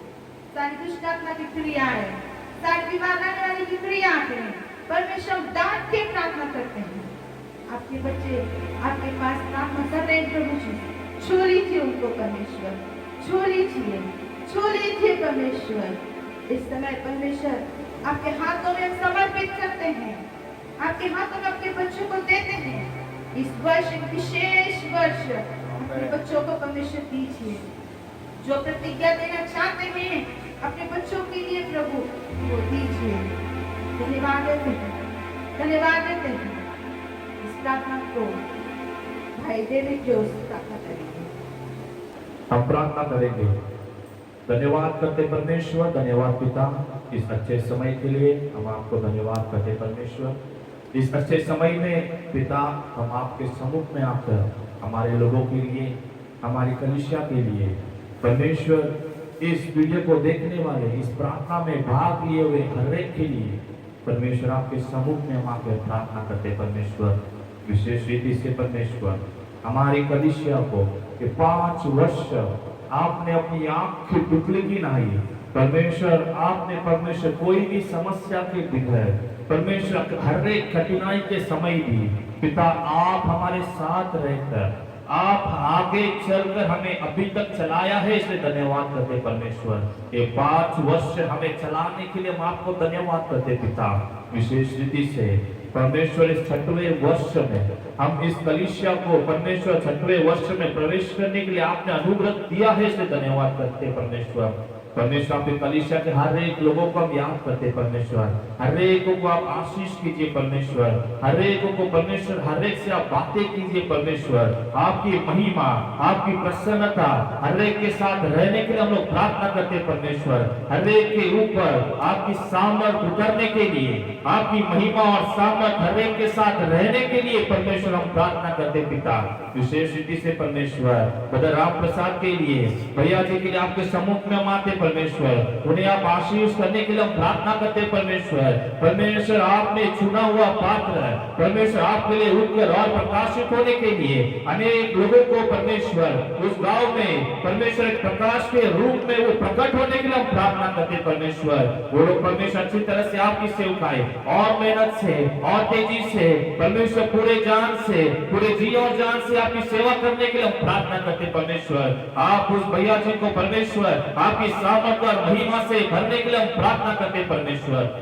S2: सारी दुष्ट आत्मा की क्रियाएं, सारी बीमार रहने वाली की क्रियाएं परमेश्वर हम डांट के प्रार्थना करते हैं। आपके बच्चे आपके पास प्रार्थना कर रहे हैं प्रभु जी, छू लीजिए उनको परमेश्वर, छू लीजिए परमेश्वर। इस समय परमेश्वर आपके हाथों में हम समर्पित करते हैं, आपके हाथों में अपने बच्चों को देते हैं। इस वर्ष एक विशेष वर्ष अपने बच्चों को परमेश्वर दीजिए। जो प्रतिज्ञा देना चाहते हैं अपने बच्चों के लिए प्रभु वो दीजिए। धन्यवाद देते हैं। इस प्रार्थना को भाई डेविड जोस प्रार्थना करेंगे।
S4: हम प्रार्थना करेंगे। धन्यवाद करते परमेश्वर, धन्यवाद पिता इस अच्छे समय के लिए। हम आपको धन्यवाद करते परमेश्वर। इस अच्छे समय में पिता हम आपके सम्मुख में आकर हमारे लोगों के लिए, हमारी कलीसिया के लिए परमेश्वर इस वीडियो को देखने वाले, इस प्रार्थना में भाग लिए हुए हर एक के लिए परमेश्वर आपके सम्मुख में हम आकर प्रार्थना करते परमेश्वर। विशेष रीति से परमेश्वर हमारी कलीसिया को कि 5 वर्ष आपने अपनी आंख की टुकड़ी की नहीं परमेश्वर, आपने परमेश्वर कोई भी समस्या के बगैर परमेश्वर हर एक कठिनाई के समय भी पिता आप हमारे साथ रहकर आप आगे चलकर हमें अभी तक चलाया है, इसलिए धन्यवाद करते परमेश्वर। ये 5 वर्ष हमें चलाने के लिए हम आपको धन्यवाद करते पिता। विशेष रीति से परमेश्वर इस 6वें वर्ष में हम इस कलीसिया को परमेश्वर 6वें वर्ष में प्रवेश करने के लिए आपने अनुग्रह दिया है, इसलिए धन्यवाद करते परमेश्वर। परमेश्वर आपके कलीसिया के हर एक लोगों को हम याद करते परमेश्वर, हर एक को आप आशीष कीजिए परमेश्वर, हर एक को परमेश्वर हर एक से आप बातें कीजिए परमेश्वर। आपकी महिमा, आपकी प्रसन्नता हर एक के साथ रहने के लिए हम लोग प्रार्थना करते परमेश्वर। हर एक के ऊपर आपकी सामर्थ उतरने के लिए, आपकी महिमा और सामर्थ हर एक के साथ रहने के लिए परमेश्वर हम प्रार्थना करते पिता। विशेष रीति से परमेश्वर ब्रदर राम प्रसाद के लिए, भैया जी के लिए आपके सम्मुख में हम आते परमेश्वर, उन्हें आप आशीष करने के लिए हम प्रार्थना करते परमेश्वर। परमेश्वर आपने चुना हुआ पात्र है परमेश्वर, आपके लिए उठकर और प्रकाशित होने के लिए अनेक लोगों को परमेश्वर उस गांव में परमेश्वर एक प्रकाश के रूप में वो प्रकट होने के लिए हम प्रार्थना करते परमेश्वर। वो लोग परमेश्वर अच्छी तरह से आपकी सेवकाई और मेहनत से और तेजी से परमेश्वर पूरे जान से, पूरे जी और जान से आपकी सेवा करने के लिए हम प्रार्थना करते परमेश्वर। आप उस भैया जी को परमेश्वर आपकी सामर्थ और महिमा से भरने के लिए हम प्रार्थना करते परमेश्वर।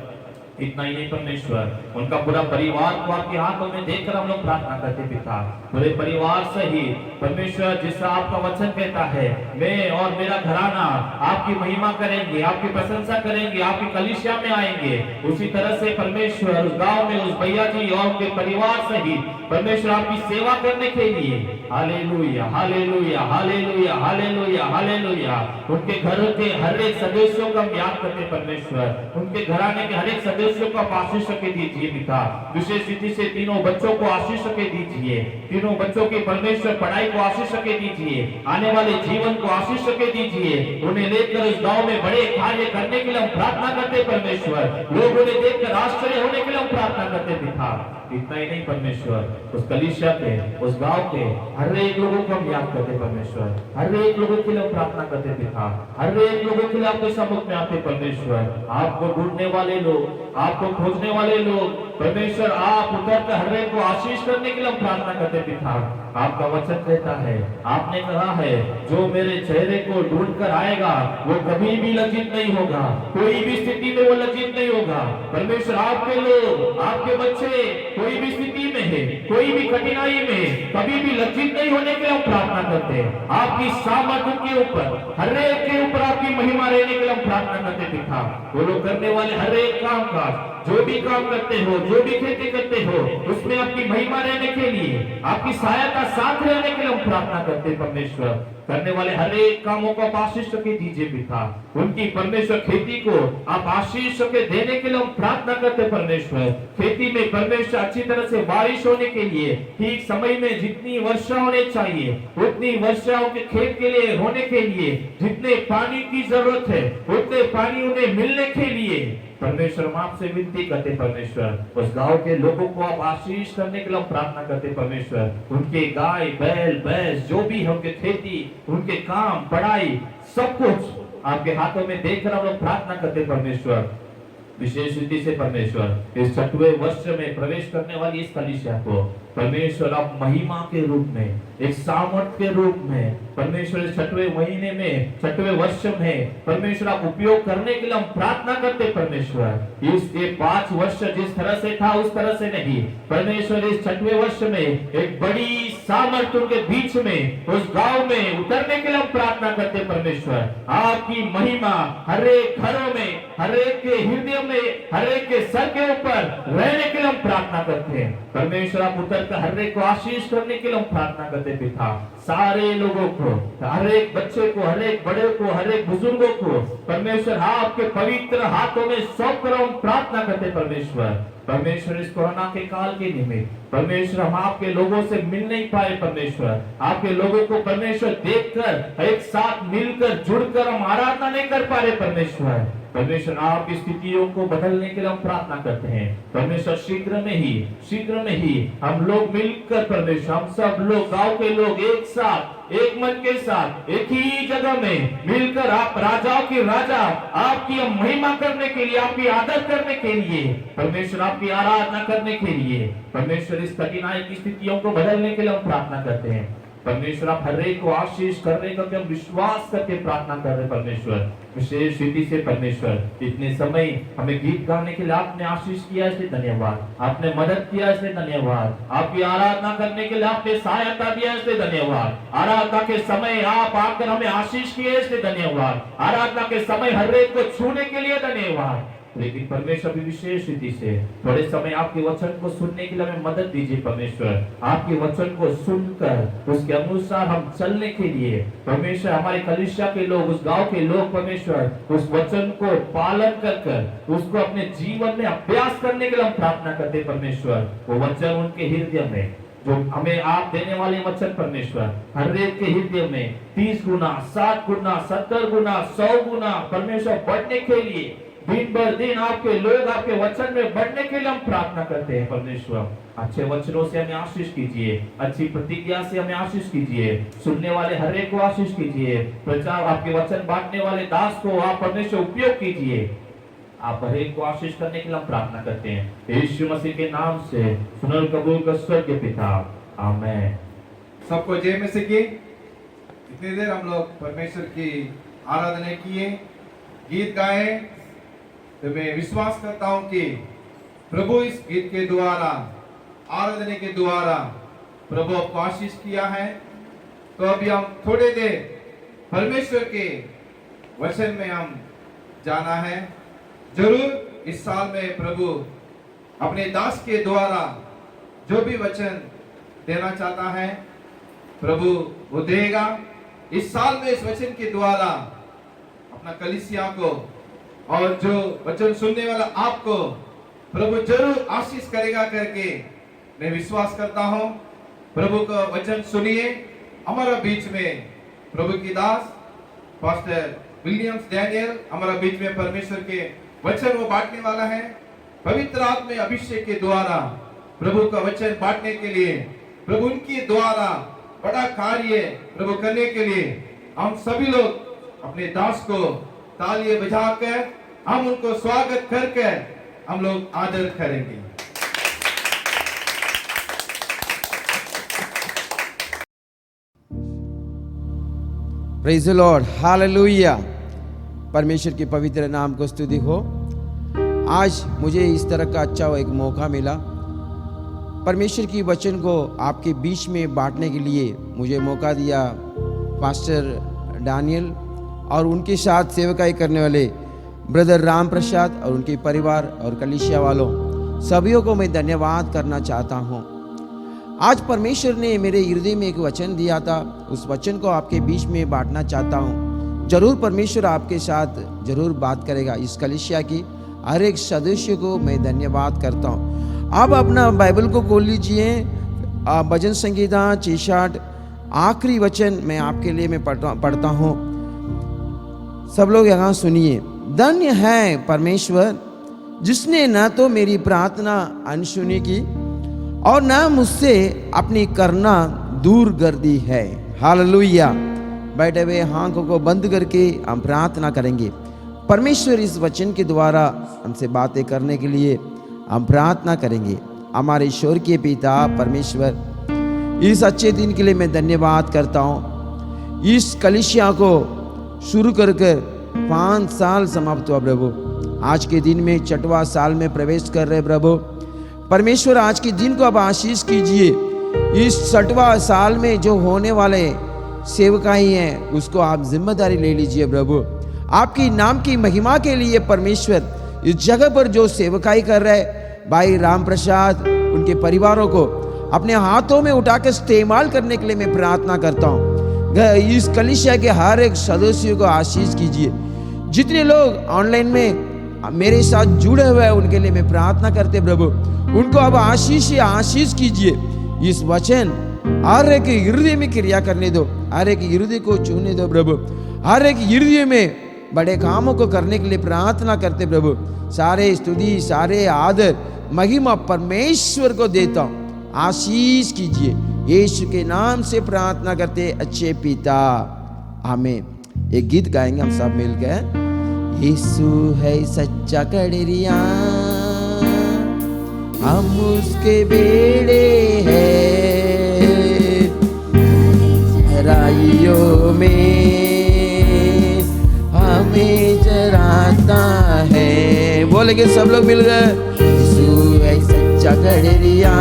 S4: इतना ही नहीं परमेश्वर, उनका पूरा परिवार को आपके हाथों में देखकर हम लोग प्रार्थना करते पिता। पूरे परिवार सहित परमेश्वर जिसका आपका वचन कहता है, मैं और मेरा घराना आपकी महिमा करेंगे, आपकी प्रशंसा करेंगे, आपकी कलीसिया में आएंगे। उसी तरह से परमेश्वर उस गांव में उस भैया जी और उनके परिवार सहित परमेश्वर आपकी सेवा करने के लिए hallelujah hallelujah hallelujah hallelujah hallelujah. उनके घर के हर एक सदस्यों का हम याद करते परमेश्वर, उनके घराने के हर एक सदस्यों को आप आशीष के दीजिए पिता। विशेष रीति से तीनों बच्चों को आशीष के दीजिए, तीनों बच्चों की परमेश्वर पढ़ाई को आशीष के दीजिए, आने वाले जीवन को आशीष के दीजिए। उन्हें लेकर इस गांव में बड़े कार्य करने के लिए हम प्रार्थना करते परमेश्वर। लोग उन्हें देखकर आश्चर्य होने के लिए हम प्रार्थना करते पिता। इतना ही नहीं परमेश्वर, उस कलीसिया के, उस गांव के हर एक लोगों को हम याद करते परमेश्वर, हर एक लोगों के लिए हम प्रार्थना करते पिता। हर एक लोगों के लिए आपके सम्मुख में आते परमेश्वर। आपको ढूंढने वाले लोग, आपको खोजने वाले लोग परमेश्वर, आप उतरकर हर एक को आशीष करने के लिए हम प्रार्थना करते पिता। आपका वचन कहता है, आपने कहा है जो मेरे चेहरे को ढूंढ कर आएगा वो कभी भी लज्जित नहीं होगा, कोई भी स्थिति में वो लज्जित नहीं होगा। परमेश्वर आपके लोग, आपके बच्चे कोई भी स्थिति में है, कोई भी कठिनाई में कभी भी लज्जित नहीं होने के लिए हम प्रार्थना करते हैं। आपकी सामर्थ्य के ऊपर, हर एक के ऊपर आपकी महिमा रहने के लिए हम प्रार्थना करते पिता। वो लोग करने वाले हर एक काम काज, जो भी काम करते हो, जो भी खेती करते हो, उसमें आपकी महिमा रहने के लिए, आपकी सहायता साथ रहने के लिए हम प्रार्थना करते परमेश्वर। करने वाले हर एक कामों को आप आशीष के दीजिए पिता। उनकी परमेश्वर खेती को आप आशीष के देने के लिए हम प्रार्थना करते परमेश्वर। खेती में परमेश्वर अच्छी तरह से बारिश होने के लिए, ठीक समय में जितनी वर्षा होने चाहिए उतनी वर्षा उनके खेत के लिए होने के लिए, जितने पानी की जरूरत है उतने पानी उन्हें मिलने के लिए परमेश्वर हम आपसे विनती करते परमेश्वर, उस गांव के लोगों को आप आशीष करने के लिए हम प्रार्थना करते परमेश्वर। उनके गाय बैल भैंस जो भी है, उनके खेती, उनके काम, पढ़ाई, सब कुछ आपके हाथों में देखकर हम लोग प्रार्थना करते परमेश्वर। विशेष रीति से परमेश्वर इस 6वें वर्ष में प्रवेश करने वाली इस कलीसिया को परमेश्वर आप महिमा के रूप में, एक सामर्थ के रूप में परमेश्वर इस 6वें महीने में, 6वें वर्ष में परमेश्वर आप उपयोग करने के लिए हम प्रार्थना करते परमेश्वर। इसके 5 वर्ष जिस तरह से था उस तरह से नहीं परमेश्वर, इस 6वें वर्ष में एक बड़ी सामर्थ उनके बीच में, उस गांव में उतरने के लिए हम प्रार्थना करते परमेश्वर। आपकी महिमा हर एक घरों में, हर एक के हृदय में, हर एक के सर के ऊपर रहने के लिए हम प्रार्थना करते हैं परमेश्वर। आप उतर कर हर एक को आशीष करने के लिए हम प्रार्थना करते पिता। सारे लोगों को, हर एक बच्चे को, हर एक बड़े को, हर एक बुजुर्गों को परमेश्वर आपके पवित्र हाथों में सौंप कर हम प्रार्थना करते परमेश्वर। परमेश्वर इस कोरोना के काल के निमित्त परमेश्वर हम आपके लोगों से मिल नहीं पाए परमेश्वर, आपके लोगों को परमेश्वर देखकर एक साथ मिलकर जुड़कर हम आराधना नहीं कर पा रहे परमेश्वर। परमेश्वर आप स्थितियों को बदलने के लिए हम प्रार्थना करते हैं परमेश्वर। शीघ्र में ही हम लोग मिलकर परमेश्वर, हम सब लोग गांव के लोग एक साथ, एक मन के साथ, एक ही जगह में मिलकर आप राजाओं की राजा, आपकी हम महिमा करने के लिए, आपकी आदर करने के लिए परमेश्वर, आपकी आराधना करने के लिए परमेश्वर इस कठिनाई की स्थितियों को बदलने के लिए हम प्रार्थना करते हैं परमेश्वर। आप हर एक को आशीष करने का हम विश्वास करके प्रार्थना कर रहे परमेश्वर। विशेष रीति से परमेश्वर इतने समय हमें गीत गाने के लिए आपने आशीष किया, इसलिए धन्यवाद। आपने मदद किया, इसलिए धन्यवाद। आपकी आराधना करने के लिए आपने सहायता दिया, इसलिए धन्यवाद। आराधना के समय आप आकर हमें आशीष किए, इसलिए धन्यवाद। आराधना के समय हर एक को छूने के लिए धन्यवाद। लेकिन परमेश्वर भी विशेष रीति से थोड़े समय आपके वचन को सुनने के लिए हमें मदद दीजिए परमेश्वर। आपके वचन को सुनकर उसके अनुसार हम चलने के लिए परमेश्वर, हमारे कलीसिया के लोग, उस गांव के लोग परमेश्वर उस वचन को पालन कर उसको अपने जीवन में अभ्यास करने के लिए हम प्रार्थना करते परमेश्वर। वो वचन उनके हृदय में जो हमें आप देने वाले वचन परमेश्वर, हर एक के हृदय में 30 गुना, 60 गुना, 70 गुना, 100 गुना परमेश्वर बढ़ने के लिए, दिन भर दिन आपके लोग आपके वचन में बढ़ने के लिए हम प्रार्थना करते हैं परमेश्वर। अच्छे वचनों से हमें आशीष कीजिए, अच्छी प्रतिज्ञा से हमें आशीष कीजिए, सुनने वाले हर एक को आशीष कीजिए, प्रचार आपके वचन बांटने वाले दास को आप परमेश्वर उपयोग कीजिए। आप हर एक को आशीष करने के लिए हम प्रार्थना करते हैं यीशु मसीह के नाम से सुनल कबूल कर स्वर्गीय पिता, आमेन।
S1: सबको जय मसीह की। इतनी देर हम लोग परमेश्वर की आराधना किए, गीत गाए, तो मैं विश्वास करता हूं कि प्रभु इस गीत के द्वारा, आराधना के द्वारा प्रभु आपको आशीष किया है। तो अभी हम थोड़े देर परमेश्वर के वचन में हम जाना है। जरूर इस साल में प्रभु अपने दास के द्वारा जो भी वचन देना चाहता है प्रभु वो देगा। इस साल में इस वचन के द्वारा अपना कलीसिया को और जो वचन सुनने वाला आपको प्रभु जरूर आशीष करेगा करके मैं विश्वास करता हूं। प्रभु का वचन सुनिए। हमारा बीच में प्रभु की दास पास्टर विलियम्स डैनियल हमारा बीच में परमेश्वर के वचन वो बांटने वाला है। पवित्र आत्मा अभिषेक के द्वारा प्रभु का वचन बांटने के लिए, प्रभु उनके द्वारा बड़ा कार्य प्रभु करने के लिए हम सभी लोग अपने दास को तालियां बजाकर हम उनको स्वागत करके हम लोग आदर करेंगे।
S5: Praise the Lord, hallelujah. परमेश्वर के पवित्र नाम को स्तुति हो। आज मुझे इस तरह का अच्छा एक मौका मिला, परमेश्वर की वचन को आपके बीच में बांटने के लिए मुझे मौका दिया पास्टर डैनियल और उनके साथ सेवकाई करने वाले ब्रदर राम प्रसाद और उनके परिवार और कलीसिया वालों सभी को मैं धन्यवाद करना चाहता हूँ। आज परमेश्वर ने मेरे हृदय में एक वचन दिया था, उस वचन को आपके बीच में बांटना चाहता हूँ। जरूर परमेश्वर आपके साथ जरूर बात करेगा। इस कलीसिया की हर एक सदस्य को मैं धन्यवाद करता हूँ। आप अपना बाइबल को खोल लीजिए, भजन संगीता 66 आखिरी वचन मैं आपके लिए मैं पढ़ता हूँ। सब लोग यहाँ सुनिए। धन्य है परमेश्वर जिसने न तो मेरी प्रार्थना अनसुनी की और न मुझसे अपनी करना दूर कर दी है। हालेलुया। बैठे हुए आंखों को बंद करके हम प्रार्थना करेंगे। परमेश्वर इस वचन के द्वारा हमसे बातें करने के लिए हम प्रार्थना करेंगे। हमारे ईश्वर के पिता परमेश्वर, इस अच्छे दिन के लिए मैं धन्यवाद करता हूँ। इस कलिसिया को शुरू कर 5 साल समाप्त हुआ प्रभु। आज के दिन में 6वां साल में प्रवेश कर रहे प्रभु। परमेश्वर आज के दिन को अब आशीष कीजिए। इस 6वां साल में जो होने वाले सेवकाई हैं उसको आप जिम्मेदारी ले लीजिए प्रभु। आपकी नाम की महिमा के लिए परमेश्वर इस जगह पर जो सेवकाई कर रहे भाई राम प्रसाद, उनके परिवारों को अपने हाथों में उठाकर इस्तेमाल करने के लिए मैं प्रार्थना करता हूँ। इस कलिसिया के हर एक सदस्य को आशीष कीजिए। जितने लोग ऑनलाइन में मेरे साथ जुड़े हुए हैं उनके लिए मैं प्रार्थना करते प्रभु, उनको अब आशीष कीजिए। इस वचन हर एक हृदय में क्रिया करने दो, हर एक हृदय को छूने दो प्रभु। हर एक हृदय में बड़े कामों को करने के लिए प्रार्थना करते प्रभु। सारे स्तुति, सारे आदर, महिमा परमेश्वर को देता हूँ। आशीष कीजिए। यीशु के नाम से प्रार्थना करते अच्छे पिता, आमीन। एक गीत गाएंगे हम सब मिलकर। यीशु है सच्चा कड़रिया, हम उसके बेड़े हैं, चराइयों में हमें चराता है। बोलेंगे सब लोग मिल गए। यीशु है सच्चा कड़रिया,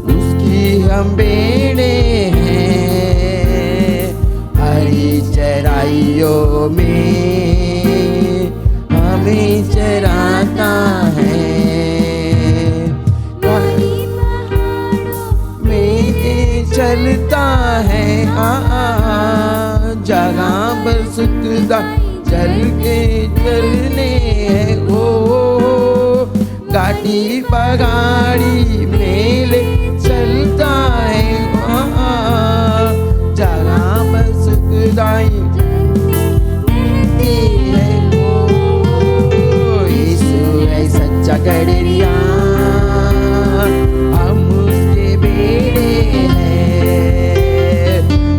S5: उसकी हम बेड़े हैं, हरी चराइयों में हमें चराता है। में चलता है जगह पर सुखदा चल के चलने है। ओ गाड़ी पगाड़ी मेले चलता है, जगह पर सुखदाई है। यीशु है सच्चा कड़रिया, हम उसके बेड़े हैं,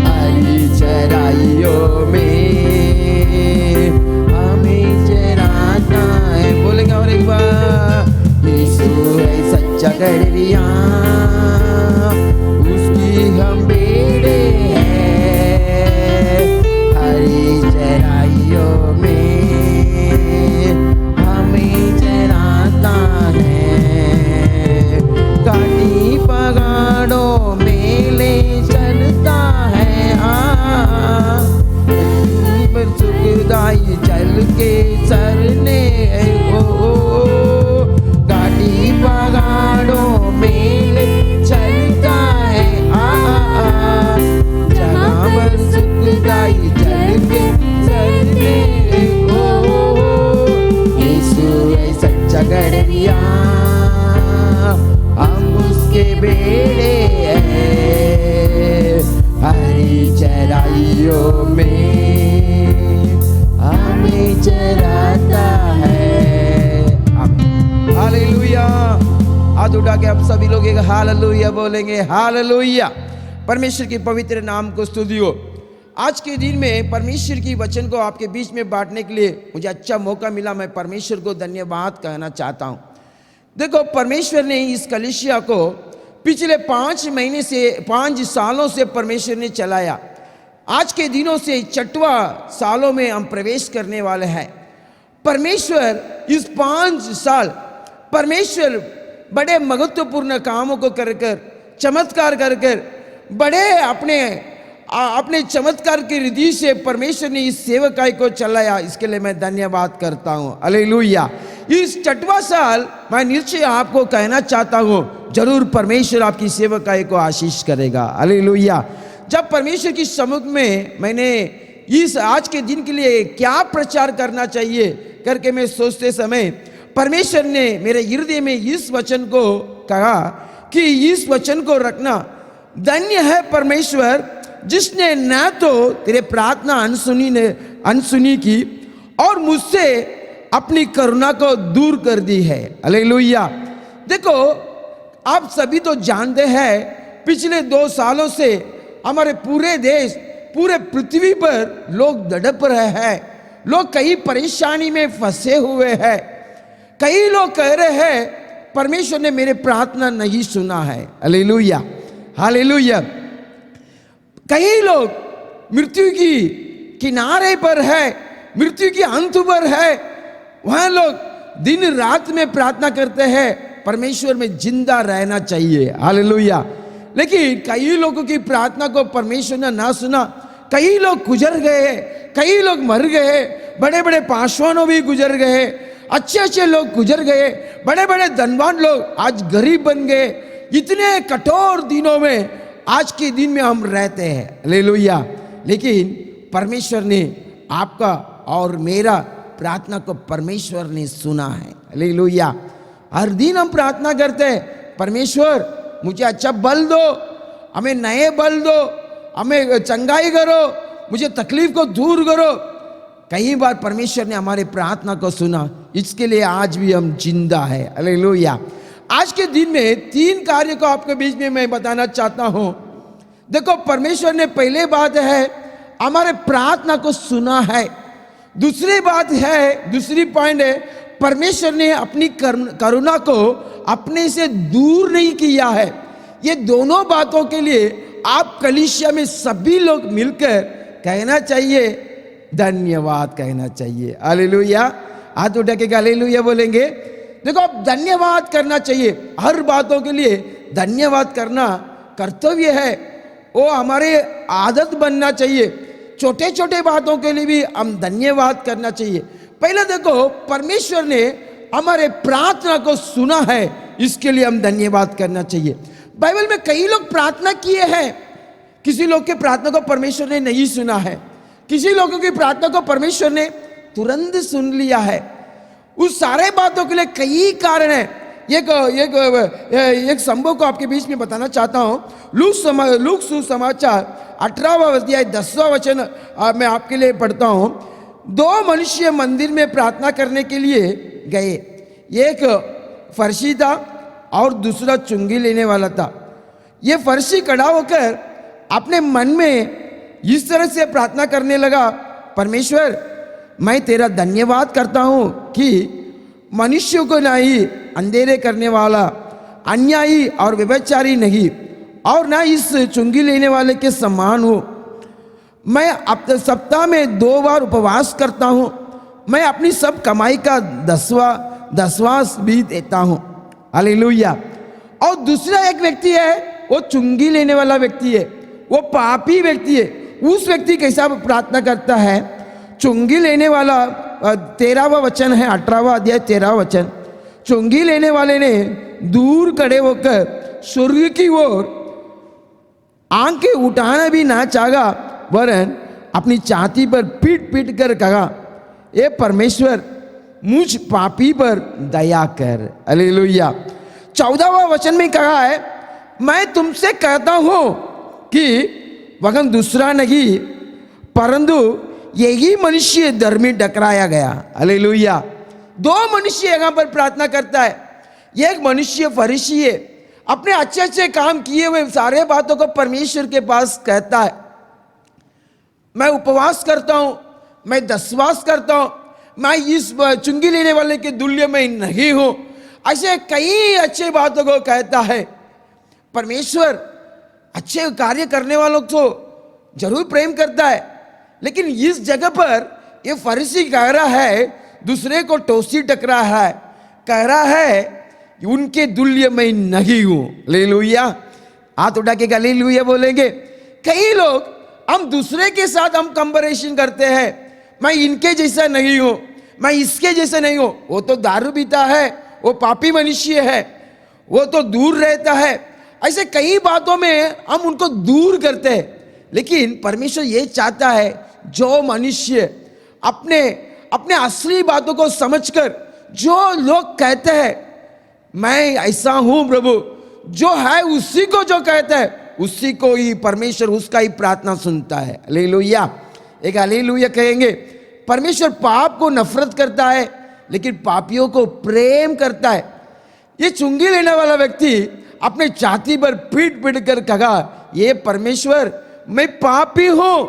S5: हरी चराइयों में हमें चराता है। बोलेंगे और एक बार। यीशु है सच्चा कड़रिया, उसकी हम बेड़े हैं, हरी चराइयों में हमें चराता है। गाड़ी पगाड़ों में ले चलता है, सुखदाई चल के सरने हो। गाड़ी पगाड़ों में ले चलता है, जहाँ पर सुखदाई चल के सरने हो। यीशु है सच्चा कड़रिया, हम उसके बेड़े हैं, हरी चराइयों में हमें चराता है। आमीन। हालेलुया। हाथ उठा के आप सभी लोग एक हालेलुया बोलेंगे। हालेलुया। परमेश्वर के पवित्र नाम को स्तुति हो। आज के दिन में परमेश्वर की वचन को आपके बीच में बांटने के लिए मुझे अच्छा मौका मिला। मैं परमेश्वर को धन्यवाद कहना चाहता हूँ। देखो, परमेश्वर ने इस कलीसिया को पिछले 5 सालों से परमेश्वर ने चलाया। आज के दिनों से 6वां सालों में हम प्रवेश करने वाले हैं। परमेश्वर इस 5 साल परमेश्वर बड़े महत्वपूर्ण कामों को कर चमत्कार कर बड़े अपने चमत्कार की रिद्धि से परमेश्वर ने इस सेवकाई को चलाया। इसके लिए मैं धन्यवाद करता हूँ। हालेलुया। इस 6वां साल मैं निश्चय आपको कहना चाहता हूँ, जरूर परमेश्वर आपकी सेवकाई को आशीष करेगा। हालेलुया। जब परमेश्वर की सम्मुख में मैंने इस आज के दिन के लिए क्या प्रचार करना चाहिए करके मैं सोचते समय परमेश्वर ने मेरे हृदय में इस वचन को कहा कि इस वचन को रखना। धन्य है परमेश्वर जिसने न तो तेरे प्रार्थना अनसुनी की और मुझसे अपनी करुणा को दूर कर दी है। हालेलुया। देखो, आप सभी तो जानते हैं पिछले 2 सालों से हमारे पूरे देश, पूरे पृथ्वी पर लोग तड़प रहे हैं, लोग कई परेशानी में फंसे हुए हैं। कई लोग कह रहे हैं परमेश्वर ने मेरे प्रार्थना नहीं सुना है। Hallelujah, hallelujah. कई लोग मृत्यु की किनारे पर है, मृत्यु के अंत पर है, वहां लोग दिन रात में प्रार्थना करते हैं परमेश्वर में जिंदा रहना चाहिए। हालेलुया। लेकिन कई लोगों की प्रार्थना को परमेश्वर ने ना सुना, कई लोग गुजर गए, कई लोग मर गए, बड़े बड़े पासवानों भी गुजर गए, अच्छे अच्छे लोग गुजर गए, बड़े बड़े धनवान लोग आज गरीब बन गए। इतने कठोर दिनों में आज के दिन में हम रहते हैं। हालेलुया। लेकिन परमेश्वर ने आपका और मेरा प्रार्थना को परमेश्वर ने सुना है। हालेलुया। हर दिन हम प्रार्थना करते हैं, परमेश्वर मुझे अच्छा बल दो, हमें नए बल दो, हमें चंगाई करो, मुझे तकलीफ को दूर करो। कई बार परमेश्वर ने हमारे प्रार्थना को सुना, इसके लिए आज भी हम जिंदा है। हालेलुया। आज के दिन में 3 कार्य को आपके बीच में मैं बताना चाहता हूं। देखो, परमेश्वर ने पहले बात है हमारे प्रार्थना को सुना है। दूसरी बात है, दूसरी पॉइंट है, परमेश्वर ने अपनी करुणा को अपने से दूर नहीं किया है। ये दोनों बातों के लिए आप कलीसिया में सभी लोग मिलकर कहना चाहिए, धन्यवाद कहना चाहिए। हालेलुया। हाथ उठा के हालेलुया बोलेंगे। देखो, आप धन्यवाद करना चाहिए, हर बातों के लिए धन्यवाद करना कर्तव्य है, वो हमारे आदत बनना चाहिए। छोटे छोटे बातों के लिए भी हम धन्यवाद करना चाहिए। पहले देखो, परमेश्वर ने हमारे प्रार्थना को सुना है, इसके लिए हम धन्यवाद करना चाहिए। बाइबल में कई लोग प्रार्थना किए हैं, किसी लोग के प्रार्थना को परमेश्वर ने नहीं सुना है, किसी लोगों की प्रार्थना को परमेश्वर ने तुरंत सुन लिया है। उस सारे बातों के लिए कई कारण है। एक संभव को आपके बीच में बताना चाहता हूं। लूक सुसमाचार 18वां अध्याय 10वां वचन मैं आपके लिए पढ़ता हूं। 2 मनुष्य मंदिर में प्रार्थना करने के लिए गए, एक फर्शी था और दूसरा चुंगी लेने वाला था। ये फर्शी खड़ा होकर अपने मन में इस तरह से प्रार्थना करने लगा, परमेश्वर मैं तेरा धन्यवाद करता हूं कि मनुष्य को नहीं अंधेरे करने वाला, अन्यायी और व्यभिचारी नहीं, और ना इस चुंगी लेने वाले के समान हूं। मैं अब सप्ताह में 2 बार उपवास करता हूं, मैं अपनी सब कमाई का 10वां भी देता हूं। हालेलुया। और दूसरा एक व्यक्ति है, वो चुंगी लेने वाला व्यक्ति है, वो पापी व्यक्ति है। उस व्यक्ति कैसा प्रार्थना करता है? चुंगी लेने वाला 13वां वचन है, 18वां अध्याय 13वां वचन। चुंगी लेने वाले ने दूर खड़े होकर स्वर्ग की ओर आंखें उठाना भी ना चाहा, वरन अपनी छाती पर पीट पीट कर कहा, ए परमेश्वर मुझ पापी पर दया कर। हालेलुया। 14वां वचन में कहा है, मैं तुमसे कहता हूं कि वह दूसरा नहीं परंतु यही मनुष्य धर्मी टकराया गया। हालेलुया। 2 मनुष्य यहां पर प्रार्थना करता है। एक मनुष्य फरीसी है, अपने अच्छे अच्छे काम किए हुए सारे बातों को परमेश्वर के पास कहता है, मैं उपवास करता हूं, मैं 10वास करता हूं, मैं इस चुंगी लेने वाले के तुल्य में नहीं हूं। ऐसे कई अच्छे बातों को कहता है। परमेश्वर अच्छे कार्य करने वालों को जरूर प्रेम करता है, लेकिन इस जगह पर ये फरीसी कह रहा है, दूसरे को टोसी टकरा है, कह रहा है उनके तुल्य में नहीं हूं। हालेलुया। हाथ उठा के हालेलुया बोलेंगे। कई लोग हम दूसरे के साथ हम कंपैरिजन करते हैं, मैं इनके जैसा नहीं हूं, मैं इसके जैसा नहीं हूं, वो तो दारू पीता है, वो पापी मनुष्य है, वो तो दूर रहता है। ऐसे कई बातों में हम उनको दूर करते हैं। लेकिन परमेश्वर ये चाहता है, जो मनुष्य अपने अपने असली बातों को समझकर, जो लोग कहते हैं मैं ऐसा हूं प्रभु, जो है उसी को जो कहता है उसी को ही परमेश्वर उसका ही प्रार्थना सुनता है। हालेलुया। एक हालेलुया कहेंगे। परमेश्वर पाप को नफरत करता है, लेकिन पापियों को प्रेम करता है। ये चुंगी लेने वाला व्यक्ति अपने छाती पर पीट पीट कर कहा, ये परमेश्वर मैं पापी हूं,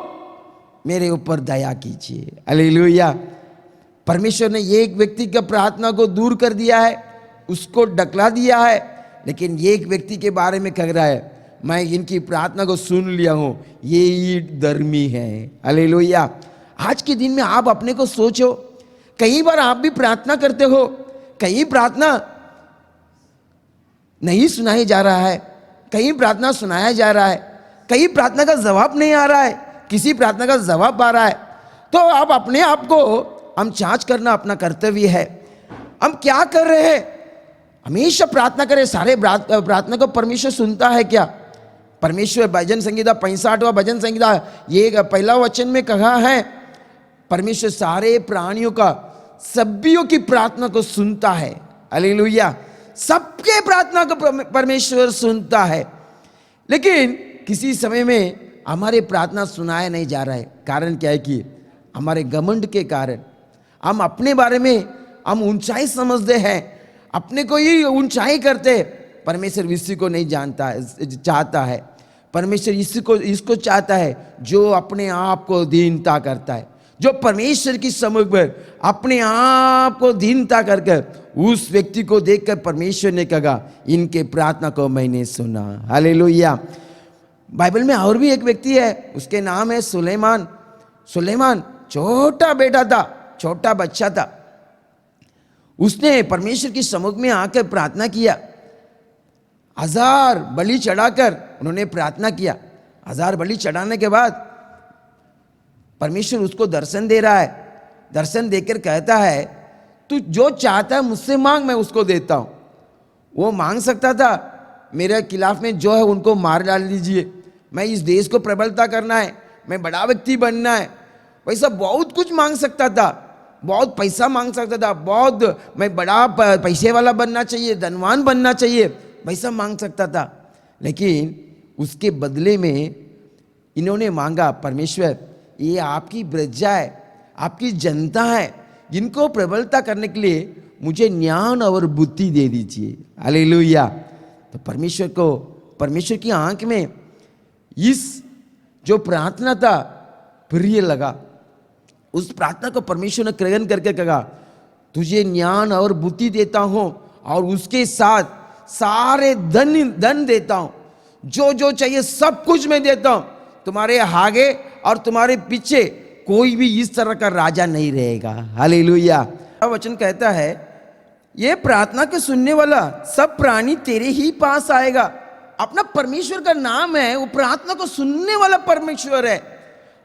S5: मेरे ऊपर दया कीजिए। हालेलुया। परमेश्वर ने एक व्यक्ति की प्रार्थना को दूर कर दिया है, उसको ढकला दिया है, लेकिन एक व्यक्ति के बारे में कह रहा है, मैं इनकी प्रार्थना को सुन लिया हूं, ये ही धर्मी है। हालेलुया। आज के दिन में आप अपने को सोचो, कई बार आप भी प्रार्थना करते हो, कई प्रार्थना नहीं सुनाई जा रहा है, कई प्रार्थना सुनाया जा रहा है, कई प्रार्थना का जवाब नहीं आ रहा है, किसी प्रार्थना का जवाब आ रहा है। तो आप अपने आप को हम जांच करना अपना कर्तव्य है। हम क्या कर रहे हैं? हमेशा प्रार्थना करें, सारे प्रार्थना को परमेश्वर सुनता है क्या? परमेश्वर भजन संहिता 65वां भजन संहिता ये पहला वचन में कहा है, परमेश्वर सारे प्राणियों का सभ्यों की प्रार्थना को सुनता है। हालेलुया। सबके प्रार्थना को परमेश्वर सुनता है, लेकिन किसी समय में हमारे प्रार्थना सुनाया नहीं जा रहा है। कारण क्या है कि हमारे घमंड के कारण हम अपने बारे में हम ऊंचाई समझते हैं, अपने को ही ऊंचाई करते हैं। परमेश्वर इसी को नहीं जानता है, चाहता है। परमेश्वर इसको चाहता है जो अपने आप को दीनता करता है, जो परमेश्वर की समझ पर अपने आप को दीनता करके उस व्यक्ति को देखकर परमेश्वर ने कहा, इनके प्रार्थना को मैंने सुना। हालेलुया। बाइबल में और भी एक व्यक्ति है, उसके नाम है सुलेमान। सुलेमान छोटा बेटा था, छोटा बच्चा था। उसने परमेश्वर की सम्मुख में आकर प्रार्थना किया। 1000 बलि चढ़ाकर उन्होंने प्रार्थना किया। 1000 बलि चढ़ाने के बाद परमेश्वर उसको दर्शन दे रहा है। दर्शन देकर कहता है, तू जो चाहता है मुझसे मांग, मैं उसको देता हूं। वो मांग सकता था, मेरे खिलाफ में जो है उनको मार डाल दीजिए, मैं इस देश को प्रबलता करना है, मैं बड़ा व्यक्ति बनना है, वैसा बहुत कुछ मांग सकता था। बहुत पैसा मांग सकता था, बहुत मैं बड़ा पैसे वाला बनना चाहिए, धनवान बनना चाहिए, वैसा मांग सकता था। लेकिन उसके बदले में इन्होंने मांगा, परमेश्वर ये आपकी प्रजा है, आपकी जनता है, जिनको प्रबलता करने के लिए मुझे ज्ञान और बुद्धि दे दीजिए। हालेलुया। तो परमेश्वर की आंख में इस जो प्रार्थना था प्रिय लगा। उस प्रार्थना को परमेश्वर ने ग्रहण करके कहा, तुझे ज्ञान और बुद्धि देता हूं और उसके साथ सारे धन देता हूं, जो जो चाहिए सब कुछ मैं देता हूं। तुम्हारे आगे और तुम्हारे पीछे कोई भी इस तरह का राजा नहीं रहेगा। हालेलुया। वचन कहता है, ये प्रार्थना के सुनने वाला सब प्राणी तेरे ही पास आएगा। अपना परमेश्वर का नाम है, वो प्रार्थना को सुनने वाला परमेश्वर है।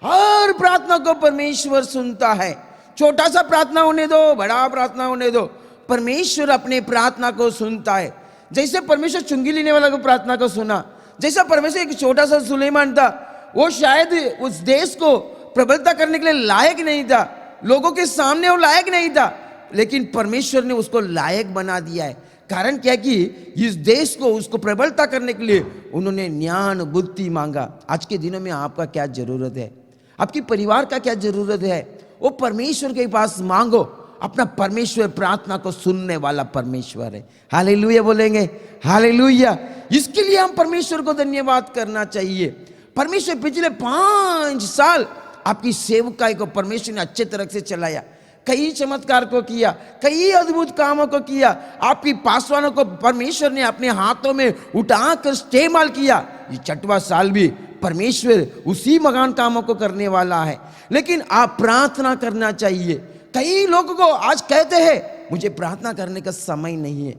S5: हर प्रार्थना को परमेश्वर सुनता है। छोटा सा प्रार्थना होने दो, बड़ा प्रार्थना होने दो, परमेश्वर अपने प्रार्थना को सुनता है। जैसे परमेश्वर चुंगी लेने वाला को प्रार्थना को सुना, जैसा परमेश्वर एक छोटा सा सुलेमान था, वो शायद उस देश को प्रबलता करने के लिए लायक नहीं था, लोगों के सामने वो लायक नहीं था, लेकिन परमेश्वर ने उसको लायक बना दिया है। कारण क्या कि इस देश को उसको प्रबलता करने के लिए उन्होंने ज्ञान बुद्धि मांगा। आज के दिनों में आपका क्या जरूरत है? आपकी परिवार का क्या जरूरत है? वो परमेश्वर के पास मांगो। अपना परमेश्वर प्रार्थना को सुनने वाला परमेश्वर है। हालेलुया बोलेंगे? हालेलुया। इसके लिए हम परमेश्वर को धन्यवाद करना चाहिए। परमेश्वर पिछले 5 साल आपकी सेवकाई को परमेश्वर ने अच्छे तरह से चलाया, कई चमत्कार को किया, कई अद्भुत कामों को किया। आपकी पासवानों को परमेश्वर ने अपने हाथों में उठाकर इस्तेमाल किया। ये 6वां साल भी परमेश्वर उसी महान कामों को करने वाला है, लेकिन आप प्रार्थना करना चाहिए। कई लोगों को आज कहते हैं मुझे प्रार्थना करने का समय नहीं है।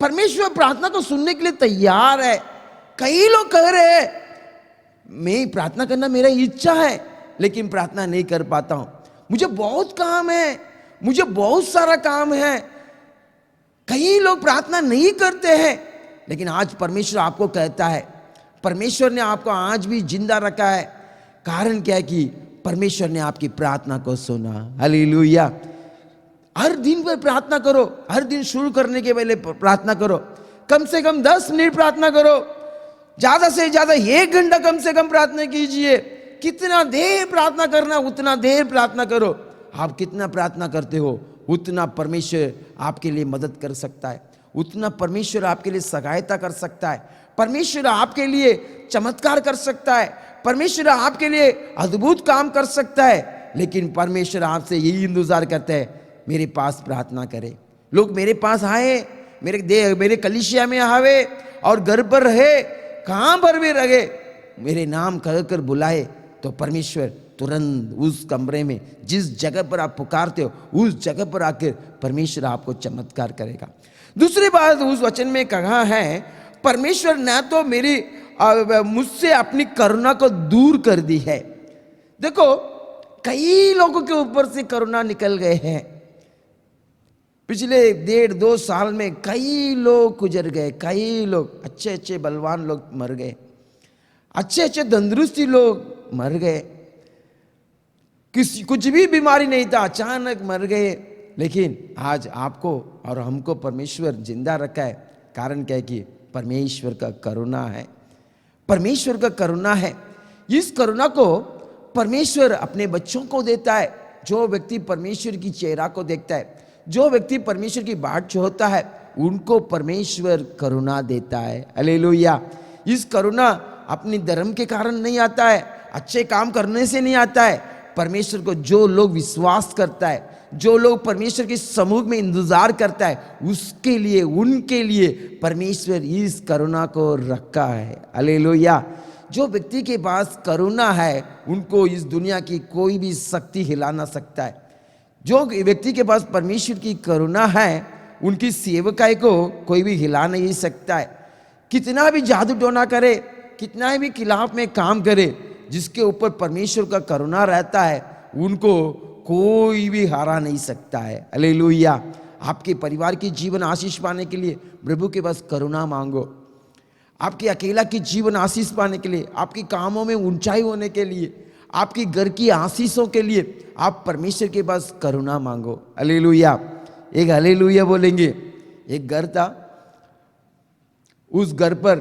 S5: परमेश्वर प्रार्थना को सुनने के लिए तैयार है। कई लोग कह रहे हैं मैं प्रार्थना करना मेरा इच्छा है, लेकिन प्रार्थना नहीं कर पाता हूं, मुझे बहुत काम है, मुझे बहुत सारा काम है। कई लोग प्रार्थना नहीं करते हैं, लेकिन आज परमेश्वर आपको कहता है, परमेश्वर ने आपको आज भी जिंदा रखा है। कारण क्या है कि परमेश्वर ने आपकी प्रार्थना को सुना। हालेलुया। हर दिन पर प्रार्थना करो, हर दिन शुरू करने के पहले प्रार्थना करो। कम से कम 10 मिनट प्रार्थना करो, ज्यादा से ज्यादा 1 घंटा कम से कम प्रार्थना कीजिए। कितना देर प्रार्थना करना उतना देर प्रार्थना करो। आप कितना प्रार्थना करते हो उतना परमेश्वर आपके लिए मदद कर सकता है, उतना परमेश्वर आपके लिए सहायता कर सकता है, परमेश्वर आपके लिए चमत्कार कर सकता है, परमेश्वर आपके लिए अद्भुत काम कर सकता है। लेकिन परमेश्वर आपसे यही इंतजार करता है, मेरे पास प्रार्थना करे, लोग मेरे पास आए, मेरे कलीसिया में आवे और घर पर रहे, कहाँ पर भी रहे, मेरे नाम कहकर बुलाए, तो परमेश्वर तुरंत उस कमरे में जिस जगह पर आप पुकारते हो उस जगह पर आकर परमेश्वर आपको चमत्कार करेगा। दूसरी बात उस वचन में कहा है, परमेश्वर न तो मुझसे अपनी करुणा को दूर कर दी है। देखो, कई लोगों के ऊपर से करुणा निकल गए हैं। पिछले 1.5-2 साल में कई लोग गुजर गए, कई लोग अच्छे बलवान लोग मर गए, अच्छे तंदुरुस्ती लोग मर गए, कुछ भी बीमारी नहीं था, अचानक मर गए। लेकिन आज आपको और हमको परमेश्वर जिंदा रखा है, कारण क्या है कि परमेश्वर का करुणा है, परमेश्वर का करुणा है। इस करुणा को परमेश्वर अपने बच्चों को देता है। जो व्यक्ति परमेश्वर की चेहरा को देखता है, जो व्यक्ति परमेश्वर की बाट चाहता है, उनको परमेश्वर करुणा देता है। हालेलुया। इस करुणा अपनी धर्म के कारण नहीं आता है, अच्छे काम करने से नहीं आता है। परमेश्वर को जो लोग विश्वास करता है, जो लोग परमेश्वर के समूह में इंतजार करता है, उसके लिए, उनके लिए परमेश्वर इस करुणा को रखा है। हालेलुया। जो व्यक्ति के पास करुणा है, उनको इस दुनिया की कोई भी शक्ति हिला ना सकता है। जो व्यक्ति के पास परमेश्वर की करुणा है, उनकी सेवकाई को कोई भी हिला नहीं सकता है। कितना भी जादू टोना करे, कितना भी खिलाफ में काम करे, जिसके ऊपर परमेश्वर का करुणा रहता है, उनको कोई भी हरा नहीं सकता है। हालेलुया। आपके परिवार की जीवन आशीष पाने के लिए प्रभु के पास करुणा मांगो। आपके अकेला की जीवन आशीष पाने के लिए, आपके कामों में ऊंचाई होने के लिए, आपकी घर की आशीषों के लिए आप परमेश्वर के पास करुणा मांगो। हालेलुया। एक हालेलुया बोलेंगे। एक घर था, उस घर पर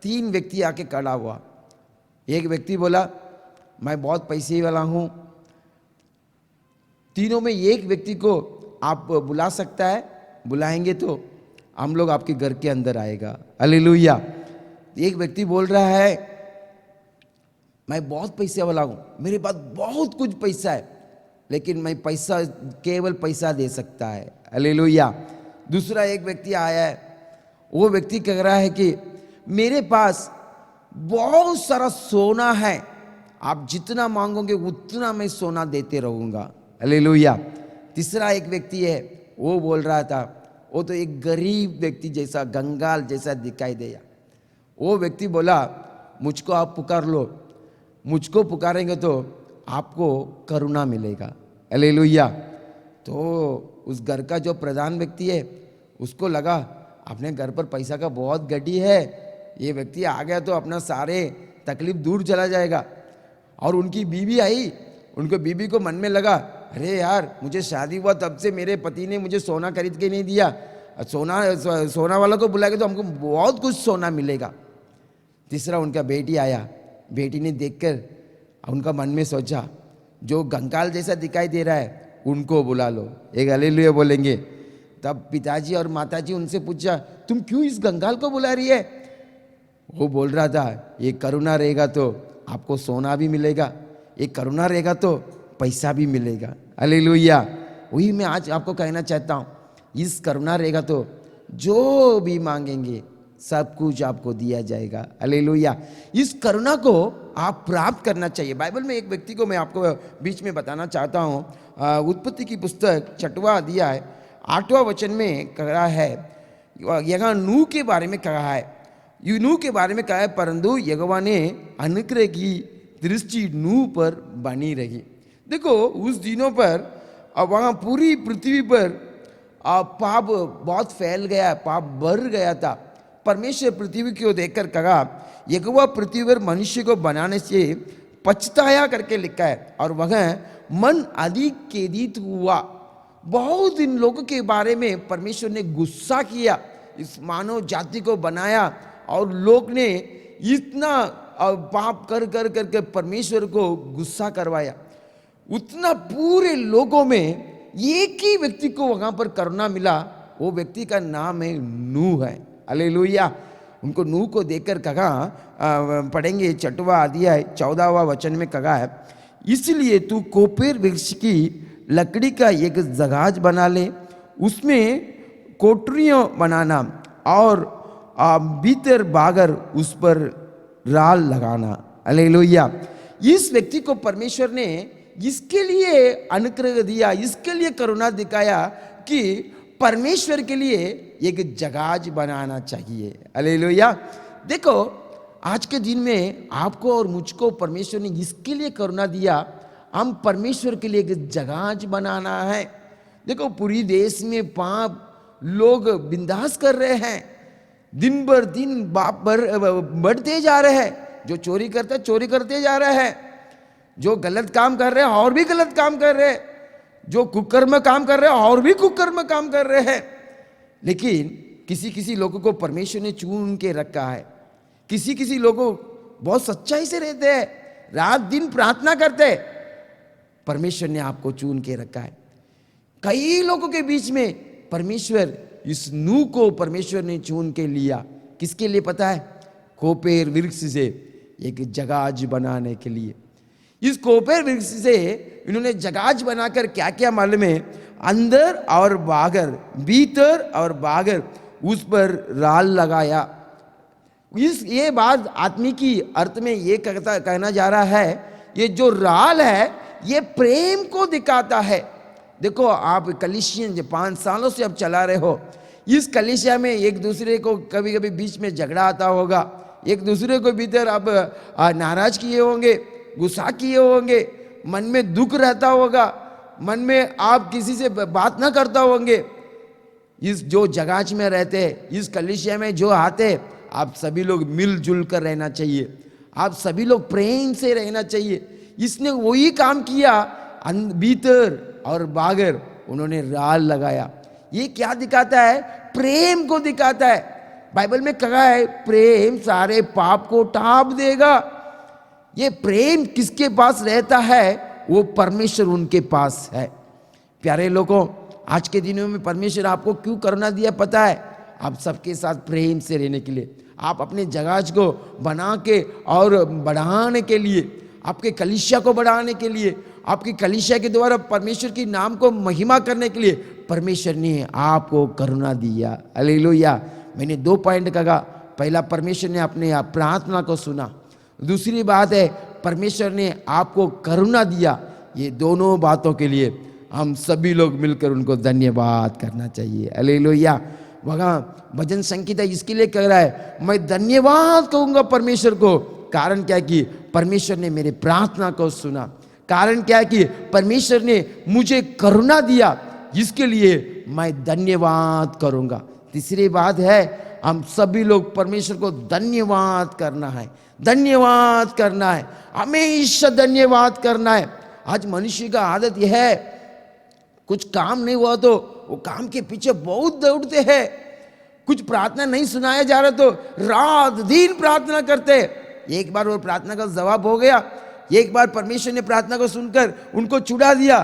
S5: 3 व्यक्ति आके खड़ा हुआ। एक व्यक्ति बोला, मैं बहुत पैसे वाला हूं। तीनों में एक व्यक्ति को आप बुला सकता है, बुलाएंगे तो हम लोग आपके घर के अंदर आएगा। हालेलुया। एक व्यक्ति बोल रहा है, मैं बहुत पैसे वाला हूं, मेरे पास बहुत कुछ पैसा है, लेकिन मैं केवल पैसा दे सकता है। हालेलुया। दूसरा एक व्यक्ति आया है, वो व्यक्ति कह रहा है कि मेरे पास बहुत सारा सोना है, आप जितना मांगोगे उतना मैं सोना देते रहूंगा। हालेलुया। तीसरा एक व्यक्ति है, वो बोल रहा था, वो तो एक गरीब व्यक्ति जैसा, कंगाल जैसा दिखाई दिया। वो व्यक्ति बोला, मुझको आप पुकार लो, मुझको पुकारेंगे तो आपको करुणा मिलेगा। हालेलुया। तो उस घर का जो प्रधान व्यक्ति है, उसको लगा अपने घर पर पैसा का बहुत गड्डी है, ये व्यक्ति आ गया तो अपना सारे तकलीफ दूर चला जाएगा। और उनकी बीवी आई, उनको बीवी को मन में लगा, अरे यार, मुझे शादी हुआ तब से मेरे पति ने मुझे सोना खरीद के नहीं दिया, सोना वाला को बुलाएगा तो हमको बहुत कुछ सोना मिलेगा। तीसरा उनका बेटी आया, बेटी ने देखकर उनका मन में सोचा, जो कंगाल जैसा दिखाई दे रहा है उनको बुला लो। एक हालेलुया बोलेंगे। तब पिताजी और माताजी उनसे पूछा, तुम क्यों इस कंगाल को बुला रही है? वो बोल रहा था, ये करुणा रहेगा तो आपको सोना भी मिलेगा, ये करुणा रहेगा तो पैसा भी मिलेगा। हालेलुया। वही मैं आज आपको कहना चाहता हूँ, इस करुणा रहेगा तो जो भी मांगेंगे सब कुछ आपको दिया जाएगा। हालेलुया। इस करुणा को आप प्राप्त करना चाहिए। बाइबल में एक व्यक्ति को मैं आपको बीच में बताना चाहता हूँ। उत्पत्ति की पुस्तक 6वां अध्याय 8वां वचन में कहा है, यहाँ नूह के बारे में कहा है, नूह के बारे में कहा है, परंतु यहोवा ने अनुग्रह की दृष्टि नूह पर बनी रही। देखो, उस दिनों पर वहाँ पूरी पृथ्वी पर पाप बहुत फैल गया, पाप बढ़ गया था। परमेश्वर पृथ्वी को देखकर कहा, यहोवा पृथ्वी पर मनुष्य को बनाने से पछताया करके लिखा है, और वह मन अधिक खेदित हुआ। बहुत इन लोगों के बारे में परमेश्वर ने गुस्सा किया, इस मानव जाति को बनाया और लोग ने इतना पाप कर कर करके परमेश्वर को गुस्सा करवाया। उतना पूरे लोगों में एक ही व्यक्ति को वहां पर करुणा मिला, वो व्यक्ति का नाम है नूह है। हालेलुया। उनको नूह को देखकर कहा, पढ़ेंगे 6वां अध्याय 14वां वचन में कहा है, इसलिए तू कोपेर वृक्ष की लकड़ी का एक जहाज बना ले, उसमें कोठरियां बनाना और भीतर बागर उस पर राल लगाना। हालेलुया। इस व्यक्ति को परमेश्वर ने इसके लिए अनुग्रह दिया, इसके लिए करुणा दिखाया कि परमेश्वर के लिए एक जहाज बनाना चाहिए। हालेलुया। देखो आज के दिन में आपको और मुझको परमेश्वर ने इसके लिए करुणा दिया, हम परमेश्वर के लिए एक जहाज बनाना है। देखो पूरी देश में पाप लोग बिंदास कर रहे हैं, दिन भर दिन बाप बढ़ते जा रहे हैं। जो चोरी करते चोरी करते जा रहे हैं, जो गलत काम कर रहे हैं और भी गलत काम कर रहे हैं, जो कुकर्म काम कर रहे हैं और भी कुकर्म काम कर रहे हैं। लेकिन किसी किसी लोगों को परमेश्वर ने चुन के रखा है, किसी किसी लोगों बहुत सच्चाई से रहते हैं, रात दिन प्रार्थना करते हैं, परमेश्वर ने आपको चुन के रखा है। कई लोगों के बीच में परमेश्वर इस नूह को परमेश्वर ने चुन के लिया, किसके लिए पता है? कोपेर वृक्ष से एक जहाज बनाने के लिए। इस कोपेर वृक्ष से इन्होंने जहाज बनाकर क्या क्या मालूम है? अंदर और बाहर, भीतर और बाहर उस पर राल लगाया। ये बात आत्मिकी अर्थ में ये कहना जा रहा है, ये जो राल है ये प्रेम को दिखाता है। देखो आप कलीसिया 5 सालों से अब चला रहे हो, इस कलीसिया में एक दूसरे को कभी कभी बीच में झगड़ा आता होगा, एक दूसरे को भीतर आप नाराज किए होंगे, गुस्सा किए होंगे, मन में दुख रहता होगा, मन में आप किसी से बात ना करता होंगे। इस जो जगाज में रहते हैं, इस कलीसिया में जो आते, आप सभी लोग मिलजुल कर रहना चाहिए, आप सभी लोग प्रेम से रहना चाहिए। इसने वही काम किया, भीतर और बाहर उन्होंने राल लगाया। ये क्या दिखाता है? प्रेम को दिखाता है। बाइबल में कहा है प्रेम सारे पाप को टाप देगा। ये प्रेम किसके पास रहता है? वो परमेश्वर उनके पास है। प्यारे लोगों, आज के दिनों में परमेश्वर आपको क्यों करुणा दिया पता है? आप सबके साथ प्रेम से रहने के लिए, आप अपने जहाज को बना के और बढ़ाने के लिए, आपके कलीसिया को बढ़ाने के लिए, आपकी कलीसिया के द्वारा परमेश्वर की नाम को महिमा करने के लिए परमेश्वर ने आपको करुणा दिया। हालेलुया। मैंने 2 पॉइंट कहा। पहला, परमेश्वर ने अपने प्रार्थना को सुना। दूसरी बात है, परमेश्वर ने आपको करुणा दिया। ये दोनों बातों के लिए हम सभी लोग मिलकर उनको धन्यवाद करना चाहिए। हालेलुया। वहाँ भजन संगीता इसके लिए कह रहा है, मैं धन्यवाद कहूँगा परमेश्वर को। कारण क्या है कि परमेश्वर ने मेरे प्रार्थना को सुना। कारण क्या है कि परमेश्वर ने मुझे करुणा दिया, इसके लिए मैं धन्यवाद करूँगा। तीसरी बात है, हम सभी लोग परमेश्वर को धन्यवाद करना है, धन्यवाद करना है, हमेशा धन्यवाद करना है। आज मनुष्य का आदत यह है, कुछ काम नहीं हुआ तो वो काम के पीछे बहुत दौड़ते हैं। कुछ प्रार्थना नहीं सुनाया जा रहा तो रात दिन प्रार्थना करते। एक बार वो प्रार्थना का जवाब हो गया, एक बार परमेश्वर ने प्रार्थना को सुनकर उनको छुड़ा दिया,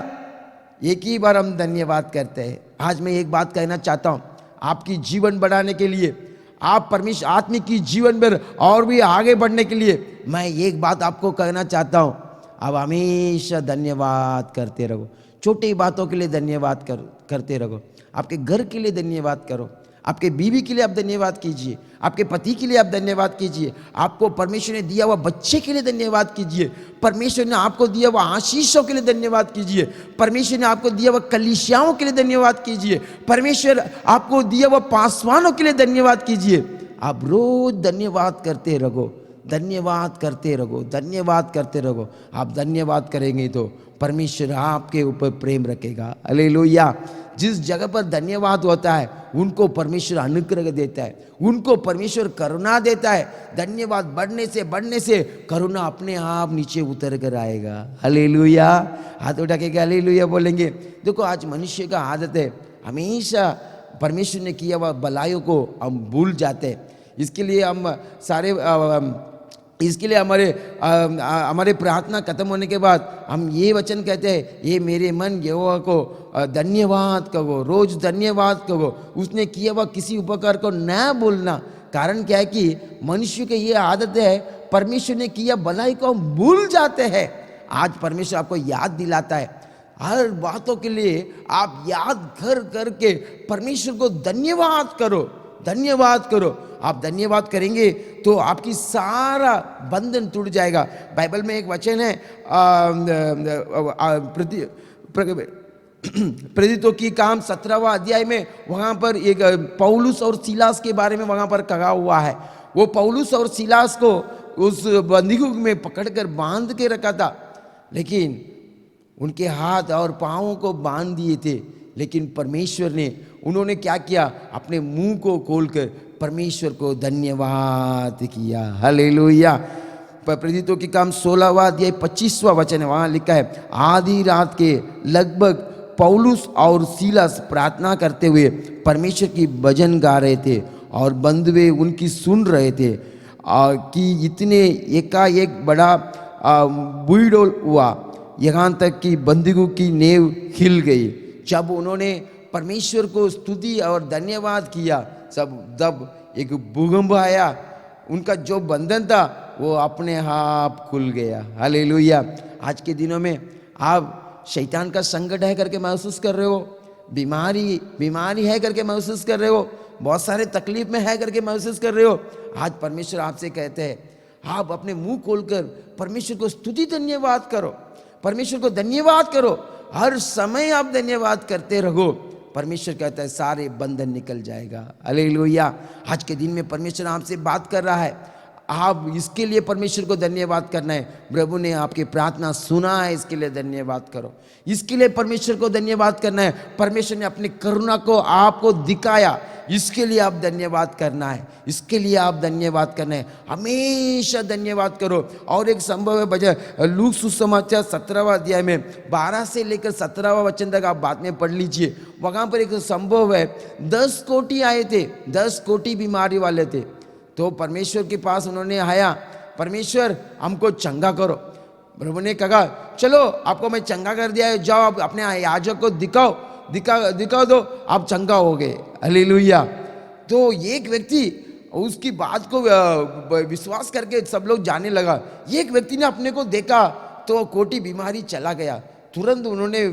S5: एक ही बार हम धन्यवाद करते हैं। आज मैं एक बात कहना चाहता हूँ, आपकी जीवन बढ़ाने के लिए, आप परमेश्वर आत्मिक की जीवन में और भी आगे बढ़ने के लिए मैं एक बात आपको कहना चाहता हूँ, आप हमेशा धन्यवाद करते रहो। छोटी बातों के लिए धन्यवाद करते रहो। आपके घर के लिए धन्यवाद करो, आपके बीवी के लिए आप धन्यवाद कीजिए, आपके पति के लिए आप धन्यवाद कीजिए, आपको परमेश्वर ने दिया हुआ बच्चे के लिए धन्यवाद कीजिए, परमेश्वर ने आपको दिया हुआ आशीषों के लिए धन्यवाद कीजिए, परमेश्वर ने आपको दिया हुआ कलीसियाओं के लिए धन्यवाद कीजिए, परमेश्वर आपको दिया हुआ पासवानों के लिए धन्यवाद कीजिए। आप रोज धन्यवाद करते रहो, धन्यवाद करते रहो, धन्यवाद करते रहो। आप धन्यवाद करेंगे तो परमेश्वर आपके ऊपर प्रेम रखेगा। हालेलुया। जिस जगह पर धन्यवाद होता है उनको परमेश्वर अनुग्रह देता है, उनको परमेश्वर करुणा देता है। धन्यवाद बढ़ने से करुणा अपने आप नीचे उतर कर आएगा। हालेलुया। हाथ उठा के हालेलुया बोलेंगे। देखो आज मनुष्य का आदत है, हमेशा परमेश्वर ने किया हुआ भलाइयों को हम भूल जाते हैं। इसके लिए हम सारे इसके लिए हमारे प्रार्थना खत्म होने के बाद हम ये वचन कहते हैं, ये मेरे मन यहोवा को धन्यवाद कहो, रोज धन्यवाद कहो, उसने किया हुआ किसी उपकार को न भूलना। कारण क्या है कि मनुष्य की ये आदत है, परमेश्वर ने किया भलाई को हम भूल जाते हैं। आज परमेश्वर आपको याद दिलाता है, हर बातों के लिए आप याद करके परमेश्वर को धन्यवाद करो, धन्यवाद करो। आप धन्यवाद करेंगे तो आपकी सारा बंधन टूट जाएगा। बाइबल में एक वचन है, प्रेरितों की काम 17वां अध्याय में, वहाँ पर एक पौलुस और सीलास के बारे में वहाँ पर कहा हुआ है। वो पौलुस और सीलास को उस बंदीगृह में पकड़कर बांध के रखा था, लेकिन उनके हाथ और पाँवों को बांध दिए थे। लेकिन परमेश्वर ने, उन्होंने क्या किया, अपने मुंह को खोलकर परमेश्वर को धन्यवाद किया। हालेलुया। प्रेरितों की काम 16वां अध्याय 25वां वचन है, वहाँ लिखा है, आधी रात के लगभग पौलुस और सीलास प्रार्थना करते हुए परमेश्वर की भजन गा रहे थे और बंधुए उनकी सुन रहे थे कि इतने एकाएक बड़ा बुलडोल हुआ, यहाँ तक कि बंदीगृह की नींव हिल गई। जब उन्होंने परमेश्वर को स्तुति और धन्यवाद किया, तब एक भूकंप आया, उनका जो बंधन था वो अपने आप खुल गया। हालेलुया। आज के दिनों में आप शैतान का संकट है करके महसूस कर रहे हो, बीमारी है करके महसूस कर रहे हो, बहुत सारे तकलीफ में है करके महसूस कर रहे हो, आज परमेश्वर आपसे कहते हैं, आप अपने मुंह खोलकर परमेश्वर को स्तुति धन्यवाद करो, परमेश्वर को धन्यवाद करो। हर समय आप धन्यवाद करते रहो, परमेश्वर कहता है सारे बंधन निकल जाएगा। हालेलुया। आज के दिन में परमेश्वर आपसे बात कर रहा है, आप इसके लिए परमेश्वर को धन्यवाद करना है। प्रभु ने आपकी प्रार्थना सुना है, इसके लिए धन्यवाद करो। इसके लिए परमेश्वर को धन्यवाद करना है, परमेश्वर ने अपनी करुणा को आपको दिखाया, इसके लिए आप धन्यवाद करना है, इसके लिए आप धन्यवाद करना है। हमेशा धन्यवाद करो। और एक संभव है बजाय लूक सुसमाचार 17वां अध्याय में 12 से लेकर 17वां वचन तक आप बाद में पढ़ लीजिए। वहाँ पर एक संभव है, 10 कोटी आए थे, 10 कोटी बीमारी वाले थे। तो परमेश्वर के पास उन्होंने आया, परमेश्वर हमको चंगा करो। प्रभु ने कहा चलो आपको मैं चंगा कर दिया है, जाओ आप अपने याजक को दिखा दो, आप चंगा हो गए। हालेलुया। तो एक व्यक्ति उसकी बात को विश्वास करके सब लोग जाने लगा। एक व्यक्ति ने अपने को देखा तो कोटी बीमारी चला गया। तुरंत उन्होंने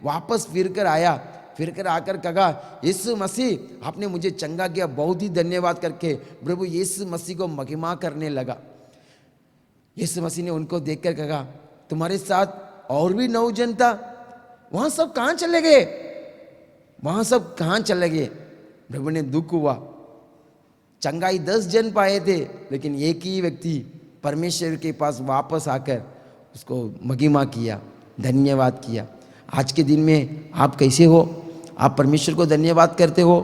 S5: वापस फिर कर आकर कहा, यीशु मसीह आपने मुझे चंगा किया, बहुत ही धन्यवाद करके प्रभु यीशु मसीह को महिमा करने लगा। यीशु मसीह ने उनको देखकर कहा, तुम्हारे साथ और भी 9 जन था, वहां सब कहाँ चले गए, वहां सब कहाँ चले गए। प्रभु ने दुख हुआ, चंगाई 10 जन पाए थे, लेकिन एक ही व्यक्ति परमेश्वर के पास वापस आकर उसको महिमा किया, धन्यवाद किया। आज के दिन में आप कैसे हो? आप परमेश्वर को धन्यवाद करते हो?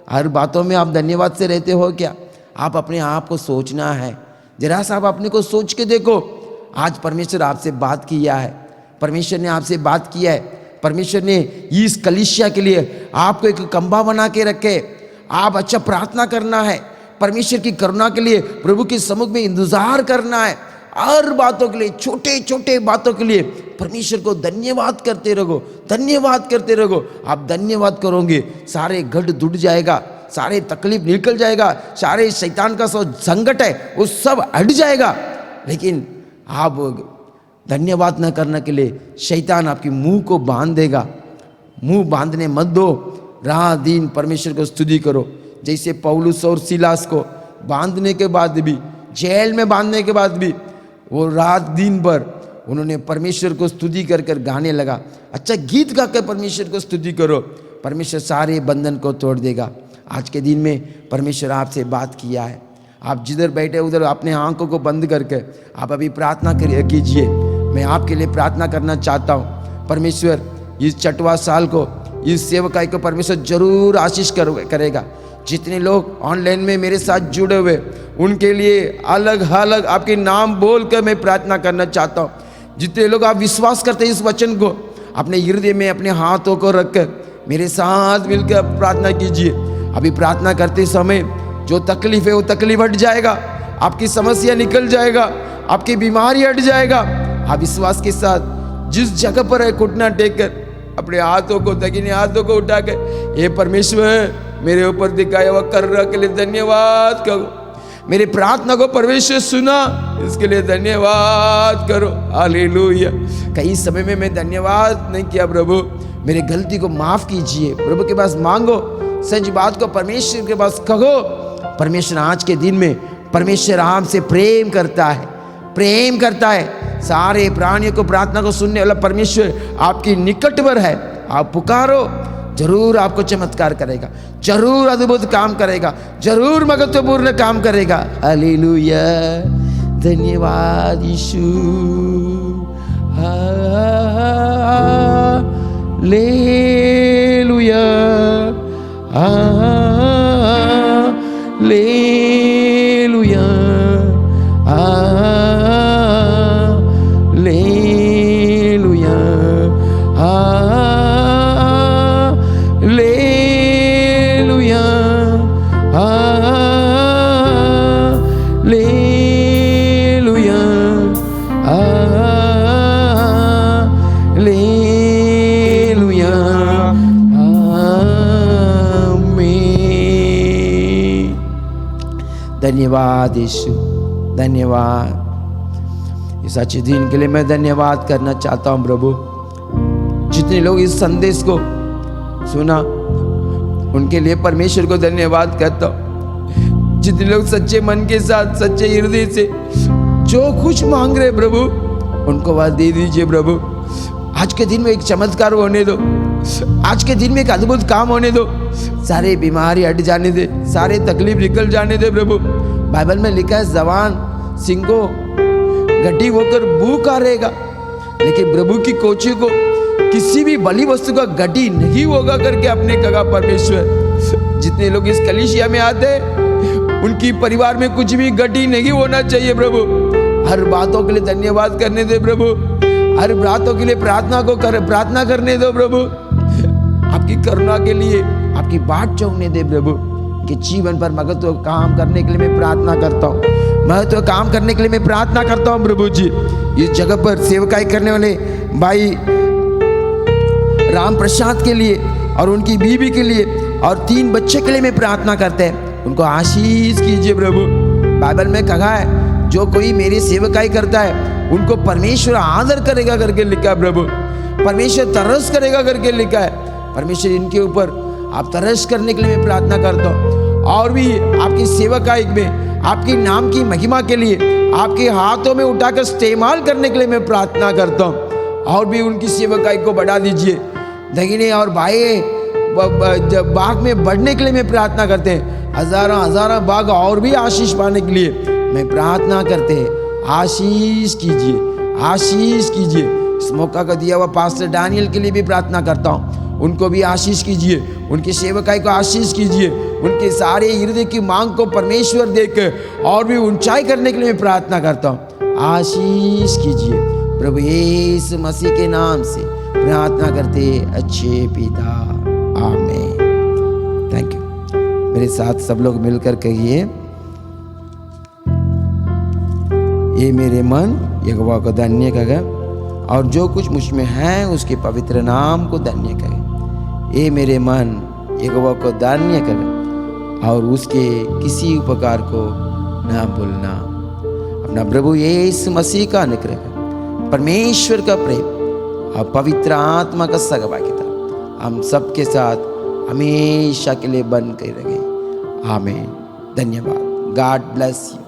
S5: हर बातों में आप धन्यवाद से रहते हो क्या? आप अपने आप को सोचना है, जरा सा आप अपने को सोच के देखो। आज परमेश्वर आपसे बात किया है, परमेश्वर ने आपसे बात किया है, परमेश्वर ने इस कलीसिया के लिए आपको एक खंभा बना के रखे। आप अच्छा प्रार्थना करना है, परमेश्वर की करुणा के लिए प्रभु के सम्मुख में इंतजार करना है। हर बातों के लिए, छोटे छोटे बातों के लिए परमेश्वर को धन्यवाद करते रहो, धन्यवाद करते रहो। आप धन्यवाद करोगे, सारे गढ़ टूट जाएगा, सारे तकलीफ निकल जाएगा, सारे शैतान का संकट है वो सब हट जाएगा। लेकिन आप धन्यवाद न करने के लिए शैतान आपकी मुंह को बांध देगा। मुंह बांधने मत दो, रात दिन परमेश्वर को स्तुति करो। जैसे पौलुस और सीलास को बांधने के बाद भी, जेल में बांधने के बाद भी, वो रात दिन भर उन्होंने परमेश्वर को स्तुति कर कर गाने लगा। अच्छा गीत गाकर परमेश्वर को स्तुति करो, परमेश्वर सारे बंधन को तोड़ देगा। आज के दिन में परमेश्वर आपसे बात किया है। आप जिधर बैठे उधर अपने आंखों को बंद करके आप अभी प्रार्थना कीजिए। मैं आपके लिए प्रार्थना करना चाहता हूँ। परमेश्वर इस 6वां साल को, इस सेवकाई को परमेश्वर जरूर आशीष करेगा। जितने लोग ऑनलाइन में मेरे साथ जुड़े हुए, उनके लिए अलग अलग आपके नाम बोल कर मैं प्रार्थना करना चाहता हूँ। जितने लोग आप विश्वास करते हैं इस वचन को, अपने हृदय में अपने हाथों को रखकर मेरे साथ मिलकर प्रार्थना कीजिए। अभी प्रार्थना करते समय जो तकलीफ है वो तकलीफ हट जाएगा, आपकी समस्या निकल जाएगा, आपकी बीमारी हट जाएगा। आप विश्वास के साथ जिस जगह पर है घुटना टेक कर अपने हाथों को, दाहिने हाथों को उठाकर, ये परमेश्वर मेरे ऊपर दिखाया हुआ कर के लिए धन्यवाद करो। मेरी प्रार्थना को परमेश्वर सुना, इसके लिए धन्यवाद करो। हालेलुया। कई समय में मैं धन्यवाद नहीं किया प्रभु, मेरी गलती को माफ कीजिए। प्रभु के पास मांगो, सच बात को परमेश्वर के पास कहो। परमेश्वर आज के दिन में परमेश्वर आपसे प्रेम करता है, प्रेम करता है। सारे प्राणियों को प्रार्थना को सुनने वाला परमेश्वर आपकी निकटवर है। आप पुकारो, जरूर आपको चमत्कार करेगा, जरूर अद्भुत काम करेगा, जरूर महत्वपूर्ण काम करेगा। हालेलुया। धन्यवाद Yeshu. Hallelujah. Hallelujah. Hallelujah. Hallelujah. Hallelujah. Hallelujah. आमीन। धन्यवाद यीशु, धन्यवाद। इस अच्छे दिन के लिए मैं धन्यवाद करना चाहता हूँ प्रभु। जितने लोग इस संदेश को सुना उनके लिए परमेश्वर को धन्यवाद करता हूँ। जितने लोग सच्चे मन के साथ, सच्चे हृदय से जो कुछ मांग रहे प्रभु, उनको बात दे दीजिए प्रभु। आज के दिन में एक चमत्कार होने दो, आज के दिन में एक अद्भुत काम होने दो। सारे बीमारी हट जाने दे, सारे तकलीफ निकल जाने दे प्रभु। बाइबल में लिखा है जवान सिंह को घटी होकर भूखा रहेगा, लेकिन प्रभु की कोची को किसी भी बलि वस्तु का घटी नहीं होगा करके अपने कहा परमेश्वर। जितने लोग इस कलीसिया में आते हैं उनकी परिवार में कुछ भी घटी नहीं होना चाहिए प्रभु। हर बातों के लिए धन्यवाद करने दे प्रभु, हर बातों के लिए प्रार्थना करने दो प्रभु। आपकी करुणा के लिए आपकी बात चौंकने दे प्रभु। कि जीवन पर महत्व काम करने के लिए मैं प्रार्थना करता हूँ, महत्व काम करने के लिए मैं प्रार्थना करता हूँ प्रभु जी। इस जगह पर सेवकाई करने वाले भाई राम प्रसाद के लिए और उनकी बीवी के लिए और 3 बच्चे के लिए मैं प्रार्थना करते हैं, उनको आशीष कीजिए प्रभु। बाइबल में कहा है जो कोई मेरी सेवकाई करता है उनको परमेश्वर आदर करेगा करके लिखा है प्रभु। परमेश्वर तरस करेगा करके लिखा है। परमेश्वर इनके ऊपर आप तरस करने के लिए मैं प्रार्थना करता हूँ। और भी आपकी सेवकाई में आपकी नाम की महिमा के लिए आपके हाथों में उठाकर इस्तेमाल करने के लिए मैं प्रार्थना करता हूँ। और भी उनकी सेवकाई को बढ़ा दीजिए। दहीने और बाएं बाग में बढ़ने के लिए मैं प्रार्थना करते हैं। हजारों बाग और भी आशीष पाने के लिए मैं प्रार्थना करते हैं। आशीष कीजिए, आशीष कीजिए। इस मौका का दिया हुआ पास्टर डैनियल के लिए भी प्रार्थना करता हूँ, उनको भी आशीष कीजिए, उनकी सेवकाई को आशीष कीजिए। उनके सारे हृदय की मांग को परमेश्वर देकर और भी ऊंचाई करने के लिए मैं प्रार्थना करता हूँ। आशीष कीजिए प्रभु यीशु मसीह के नाम से प्रार्थना करते अच्छे पिता, आमीन। Thank you. मेरे साथ सब लोग मिलकर कहिए, ये मेरे मन यहोवा को धन्य कहे और जो कुछ मुझ में है उसके पवित्र नाम को धन्य कहे। ये मेरे मन यहोवा को धन्य करे और उसके किसी उपकार को न भूलना। अपना प्रभु यीशु मसीह का अनुग्रह, परमेश्वर का प्रेम और पवित्र आत्मा का सहभागिता हम सबके साथ हमेशा के लिए बन कर रहे। आमीन। धन्यवाद। God bless you.